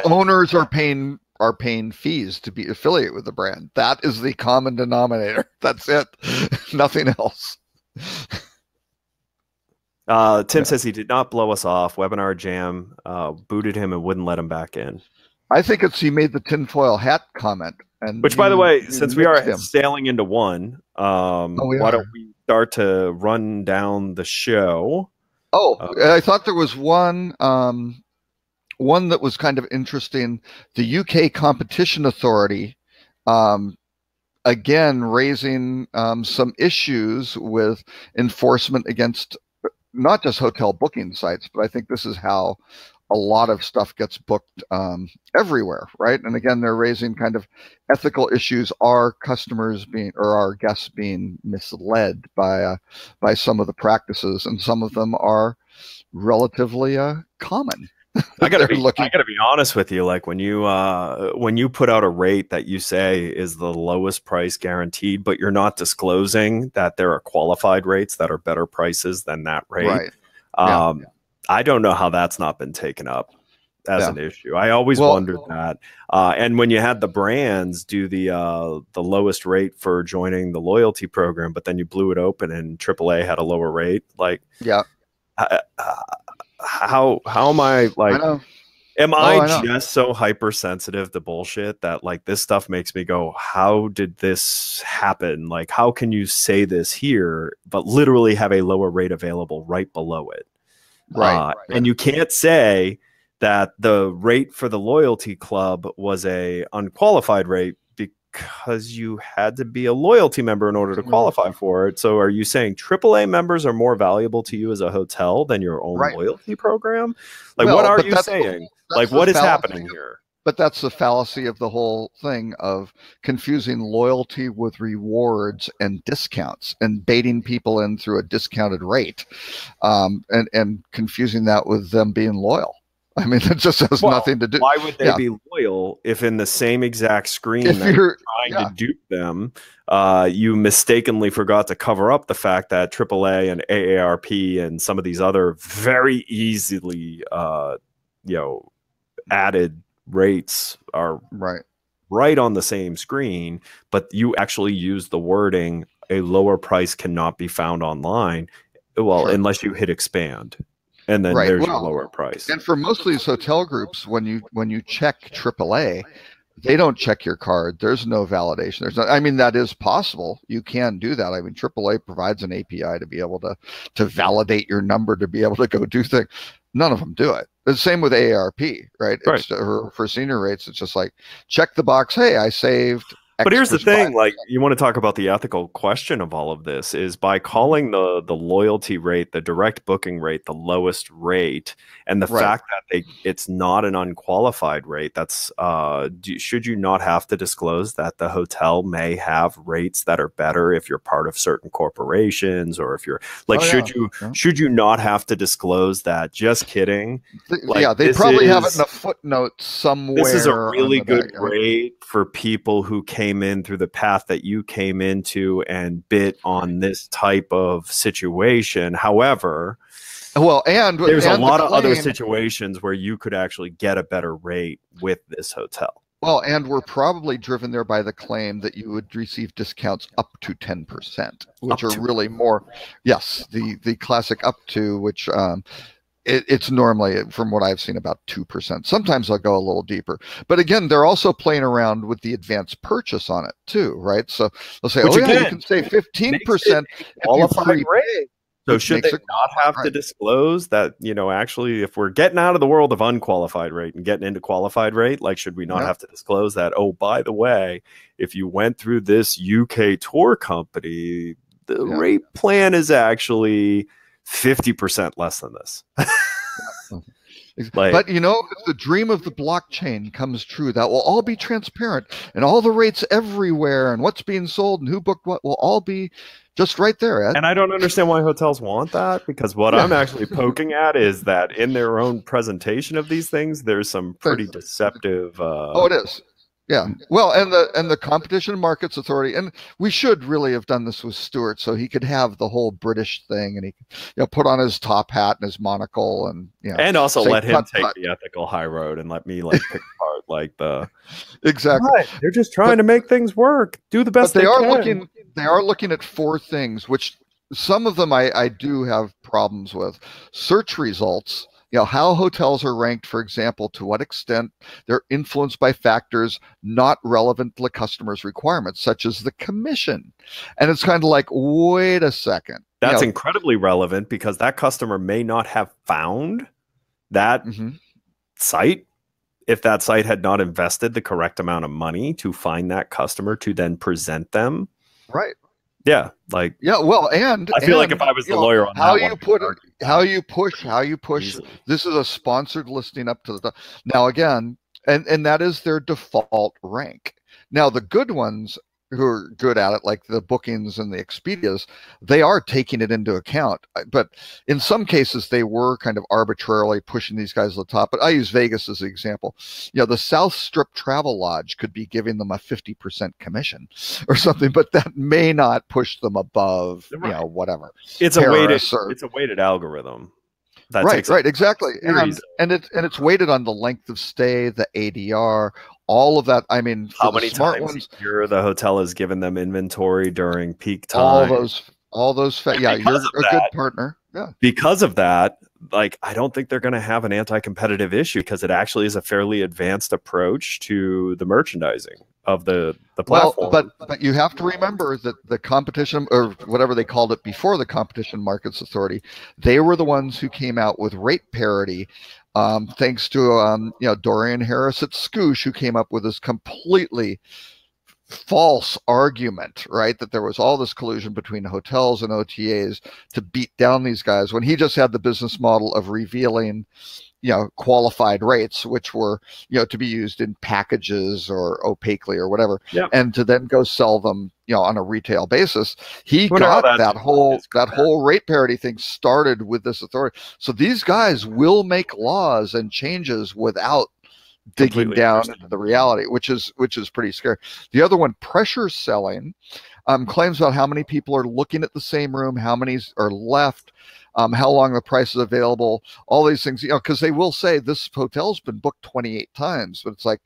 owners are paying fees to be affiliated with the brand. That is the common denominator. That's it. Nothing else. Tim says he did not blow us off. Webinar Jam booted him and wouldn't let him back in. I think it's he made the tinfoil hat comment. And which, by the way, since we are sailing into one, why don't we start to run down the show? I thought there was one that was kind of interesting. The UK Competition Authority, again, raising some issues with enforcement against not just hotel booking sites, but I think this is how a lot of stuff gets booked everywhere, right? And again, they're raising kind of ethical issues. Are customers being, or are guests being misled by some of the practices? And some of them are relatively common. I gotta be honest with you. Like when you put out a rate that you say is the lowest price guaranteed, but you're not disclosing that there are qualified rates that are better prices than that rate. Right. I don't know how that's not been taken up as an issue. I always wondered that. And when you had the brands do the lowest rate for joining the loyalty program, but then you blew it open and AAA had a lower rate, like how am I like? I just so hypersensitive to bullshit that like this stuff makes me go, how did this happen? Like, how can you say this here, but literally have a lower rate available right below it? Right. And you can't say that the rate for the loyalty club was a unqualified rate because you had to be a loyalty member in order to qualify for it. So are you saying AAA members are more valuable to you as a hotel than your own loyalty program? Like, what are you saying? Like, what is happening here? But that's the fallacy of the whole thing of confusing loyalty with rewards and discounts and baiting people in through a discounted rate, and confusing that with them being loyal. I mean, it just has nothing to do. Why would they be loyal if in the same exact screen that you're trying to dupe them, you mistakenly forgot to cover up the fact that AAA and AARP and some of these other very easily, added rates are right on the same screen, but you actually use the wording, a lower price cannot be found online. Well, unless you hit expand. And then there's your lower price. And for most of these hotel groups, when you check AAA, they don't check your card. There's no validation. There's no, I mean, that is possible. You can do that. I mean, AAA provides an API to be able to validate your number to be able to go do things. None of them do it. The same with AARP, right? For senior rates, it's just like, check the box. Hey, I saved X. But here's the thing, like, you want to talk about the ethical question of all of this is by calling the loyalty rate, the direct booking rate, the lowest rate, and the fact that it's not an unqualified rate. That's should you not have to disclose that the hotel may have rates that are better if you're part of certain corporations, or if you're like, should you not have to disclose that? Just kidding. Like, they probably have it in a footnote somewhere. This is a really good rate for people who came in through the path that you came into and bit on this type of situation. However, there's a lot of other situations where you could actually get a better rate with this hotel. Well, and we're probably driven there by the claim that you would receive discounts up to 10%, which are really more, the classic up to, which it's normally, from what I've seen, about 2%. Sometimes I'll go a little deeper. But again, they're also playing around with the advanced purchase on it too, right? So they'll say, you can save 15% qualified rate. So should they not have to disclose that, actually, if we're getting out of the world of unqualified rate and getting into qualified rate, like, should we not have to disclose that, oh, by the way, if you went through this UK tour company, the rate plan is actually 50% less than this. But if the dream of the blockchain comes true, that will all be transparent, and all the rates everywhere, and what's being sold and who booked what will all be just right there, Ed. And I don't understand why hotels want that, because what I'm actually poking at is that in their own presentation of these things, there's some pretty deceptive. It is. Yeah. Well, and the Competition and Markets Authority, and we should really have done this with Stuart, so he could have the whole British thing, and he could, put on his top hat and his monocle, and and also let him take the ethical high road, and let me pick apart like the exactly. Right. They're just trying to make things work. Do the best they can. They are looking at 4 things, which some of them I do have problems with. Search results. how hotels are ranked, for example, to what extent they're influenced by factors not relevant to the customer's requirements, such as the commission. And it's kind of like, wait a second. That's incredibly relevant because that customer may not have found that site if that site had not invested the correct amount of money to find that customer to then present them. Right. Yeah. Like, well, and I feel like if I was the lawyer on how that you put it, how you push easily. This is a sponsored listing up to the top. Now, again, and that is their default rank. Now, the good ones who are good at it, like the Bookings and the Expedias, they are taking it into account. But in some cases, they were kind of arbitrarily pushing these guys to the top. But I use Vegas as an example. The South Strip Travel Lodge could be giving them a 50% commission or something, but that may not push them above, whatever. It's a weighted algorithm. Right, exactly. And it's weighted on the length of stay, the ADR, all of that. I mean, how many times a year the hotel has given them inventory during peak time. All those. Yeah, you're a good partner. Yeah. Because of that, like, I don't think they're going to have an anti-competitive issue because it actually is a fairly advanced approach to the merchandising of the platform. Well, but you have to remember that the competition, or whatever they called it before the Competition Markets Authority, they were the ones who came out with rate parity, thanks to Dorian Harris at Scoosh, who came up with this completely false argument, right, that there was all this collusion between hotels and OTAs to beat down these guys, when he just had the business model of revealing qualified rates, which were to be used in packages or opaquely or whatever, and to then go sell them on a retail basis. He got that whole rate parity thing started with this authority. So these guys will make laws and changes without digging down into the reality, which is pretty scary. The other one, pressure selling, claims about how many people are looking at the same room, how many are left, how long the price is available, all these things, because they will say this hotel's been booked 28 times, but it's like,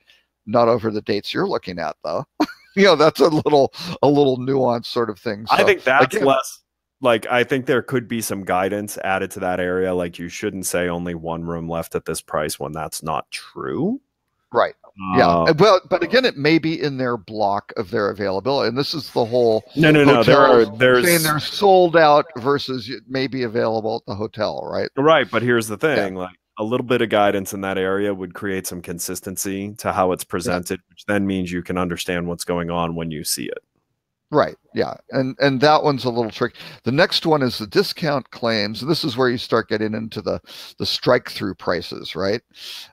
not over the dates you're looking at, though. That's a little nuanced sort of thing. So, I think that's less. Like, I think there could be some guidance added to that area. Like, you shouldn't say only one room left at this price when that's not true. Right. Yeah. Well, but again, it may be in their block of their availability, and this is the whole. No. There's saying they're sold out versus it may be available at the hotel, right? Right. But here's the thing: like, a little bit of guidance in that area would create some consistency to how it's presented, which then means you can understand what's going on when you see it. Right. Yeah. And that one's a little tricky. The next one is the discount claims. This is where you start getting into the strike through prices, right?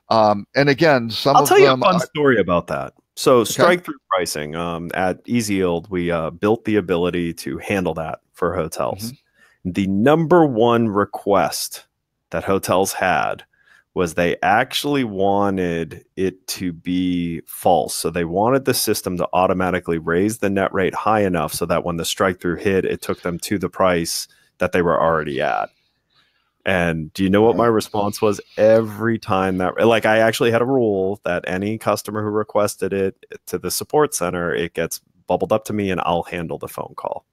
And again, I'll tell you a fun story about that. So strike through pricing, at Easy Yield, we built the ability to handle that for hotels. The number one request that hotels had was they actually wanted it to be false. So they wanted the system to automatically raise the net rate high enough so that when the strike through hit, it took them to the price that they were already at. And do you know what my response was every time that, like, I actually had a rule that any customer who requested it to the support center, it gets bubbled up to me and I'll handle the phone call.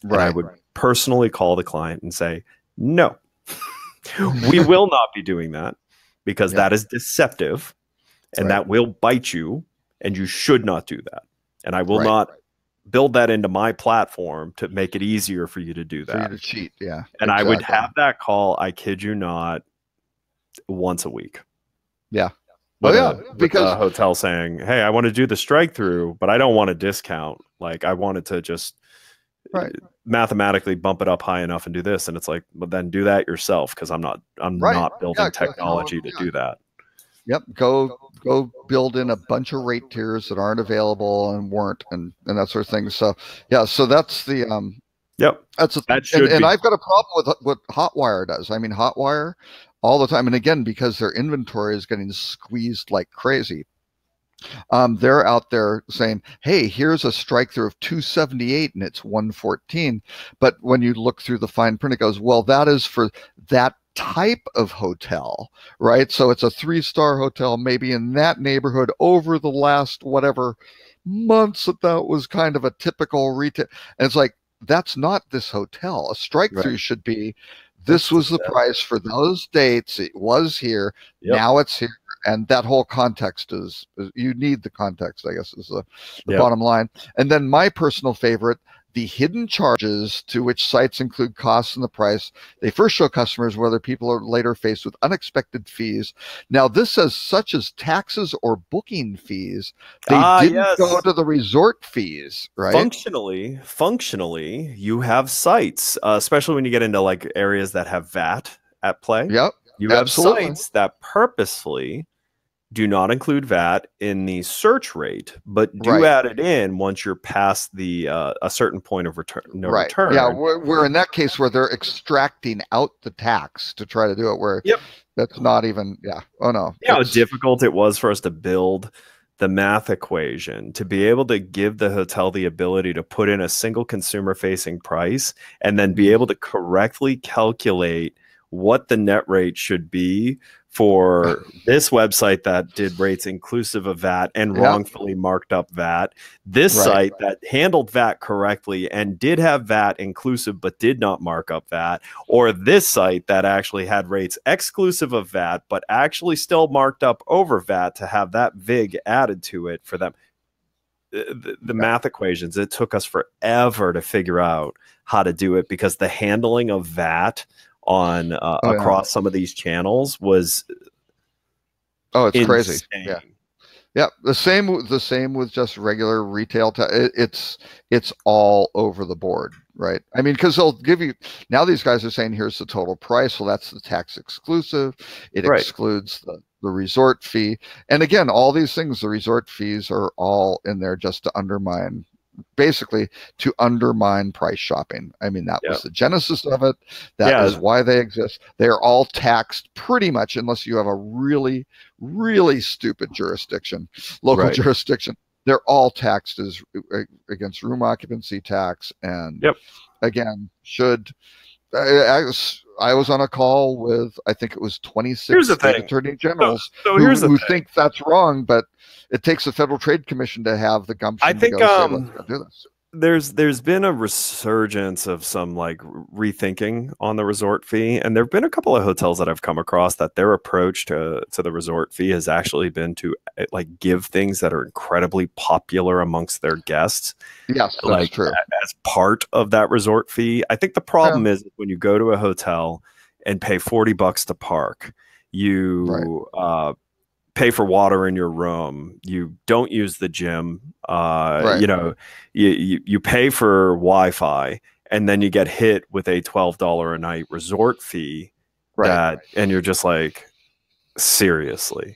Right. And I would personally call the client and say, no, we will not be doing that. Because that is deceptive and that will bite you, and you should not do that. And I will not build that into my platform to make it easier for you to do that. For you to cheat, yeah. And I would have that call, I kid you not, once a week. Yeah. Because a hotel saying, hey, I want to do the strike through, but I don't want a discount. Like, I wanted to just mathematically bump it up high enough and do this, and it's like, well, then do that yourself, because I'm not building technology to do that. Yep. Go build in a bunch of rate tiers that aren't available and weren't, and that sort of thing. So so that's the and I've got a problem with what Hotwire does. I mean, Hotwire all the time, and again, because their inventory is getting squeezed like crazy, they're out there saying, hey, here's a strike through of 278 and it's 114. But when you look through the fine print, it goes, well, that is for that type of hotel, right? So it's a 3-star hotel, maybe in that neighborhood over the last whatever months that was kind of a typical retail. And it's like, that's not this hotel. A strike through should be, This was the price for those dates. It was here. Yep. Now it's here. And that whole context is you need the context, I guess, is the bottom line. And then my personal favorite, the hidden charges to which sites include costs and the price. They first show customers whether people are later faced with unexpected fees. Now, this says such as taxes or booking fees. They didn't go to the resort fees, right? Functionally, you have sites, especially when you get into like areas that have VAT at play. Yep. You have sites that purposefully do not include VAT in the search rate, but do add it in once you're past the a certain point of return. Return. Yeah, we're in that case where they're extracting out the tax to try to do it. Where that's not even. Yeah. Oh no. Yeah, how difficult it was for us to build the math equation to be able to give the hotel the ability to put in a single consumer-facing price and then be able to correctly calculate what the net rate should be for this website that did rates inclusive of VAT and wrongfully marked up VAT, this site that handled VAT correctly and did have VAT inclusive but did not mark up VAT, or this site that actually had rates exclusive of VAT but actually still marked up over VAT to have that VIG added to it for them. The math equations, it took us forever to figure out how to do it because the handling of VAT on across some of these channels was it's insane. Crazy. Yeah, the same with just regular retail. It's all over the board, right? I mean, because they'll give you now. These guys are saying here's the total price. Well, that's the tax exclusive. It excludes the resort fee, and again, all these things, the resort fees are all in there just to undermine. Basically to undermine price shopping. I mean, that was the genesis of it. That is why they exist. They're all taxed pretty much unless you have a really, really stupid jurisdiction, local jurisdiction. They're all taxed as against room occupancy tax. And again, I was on a call with, I think it was 26 attorney generals who think that's wrong, but it takes the Federal Trade Commission to have the gumption to go say, let's go do this. There's been a resurgence of some like rethinking on the resort fee, and there have been a couple of hotels that I've come across that their approach to the resort fee has actually been to like give things that are incredibly popular amongst their guests. Yes, like that's true. As part of that resort fee. I think the problem is when you go to a hotel and pay $40 to park, you pay for water in your room, you don't use the gym, you know, you pay for Wi-Fi, and then you get hit with a $12 a night resort fee, and you're just like, seriously.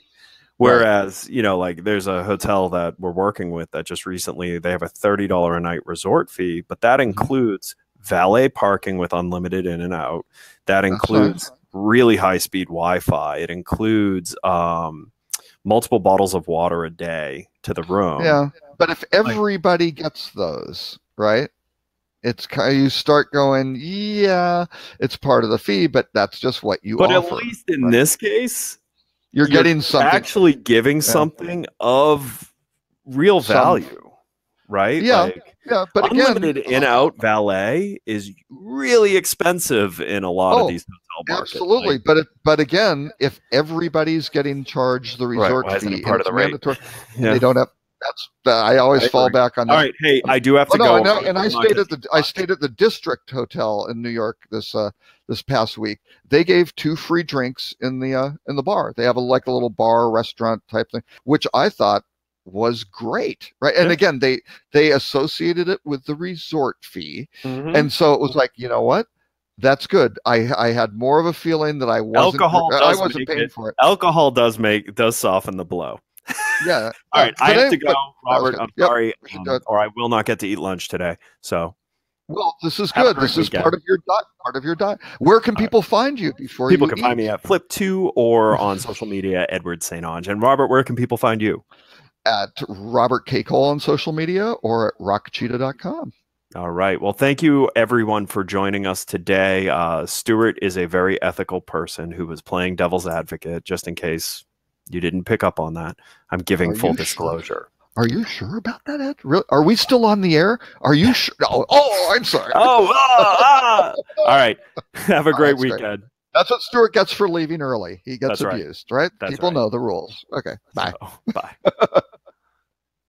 Whereas, you know, like there's a hotel that we're working with that just recently, they have a $30 a night resort fee, but that includes valet parking with unlimited in and out. That includes really high speed Wi-Fi. It includes multiple bottles of water a day to the room. Yeah, but if everybody gets those, right? It's you start going, it's part of the fee, but that's just what you offer. But at least in this case, you're getting something, actually giving something of real value, right? Yeah, like, but unlimited in-out valet is really expensive in a lot of these hotel markets. Absolutely, like, but again, if everybody's getting charged the resort fee, part of the mandatory, they don't have. I always fall back on that. All right, hey, I do have to go. And I stayed at the District Hotel in New York this past week. They gave 2 free drinks in the bar. They have a little bar restaurant type thing, which I thought was great, right? And again, they associated it with the resort fee, and so it was like, you know what? That's good. I had more of a feeling that I wasn't paying for it. Alcohol does soften the blow. Yeah. All right. I have to go, Robert. I'm sorry, or I will not get to eat lunch today. So. Well, this is good. This is part of your diet. Where can people find you before people can find me at Flip2 or on social media, Edward St. Onge. And Robert, where can people find you? At Robert K. Cole on social media or at rockcheetah.com. All right. Well, thank you, everyone, for joining us today. Stuart is a very ethical person who was playing devil's advocate, just in case you didn't pick up on that. I'm giving full disclosure. Are you sure about that, Ed? Really? Are we still on the air? Are you sure? Oh, I'm sorry. All right. Have a great weekend. Great. That's what Stuart gets for leaving early. He gets abused, right? That's People right. know the rules. Okay. Bye. Bye.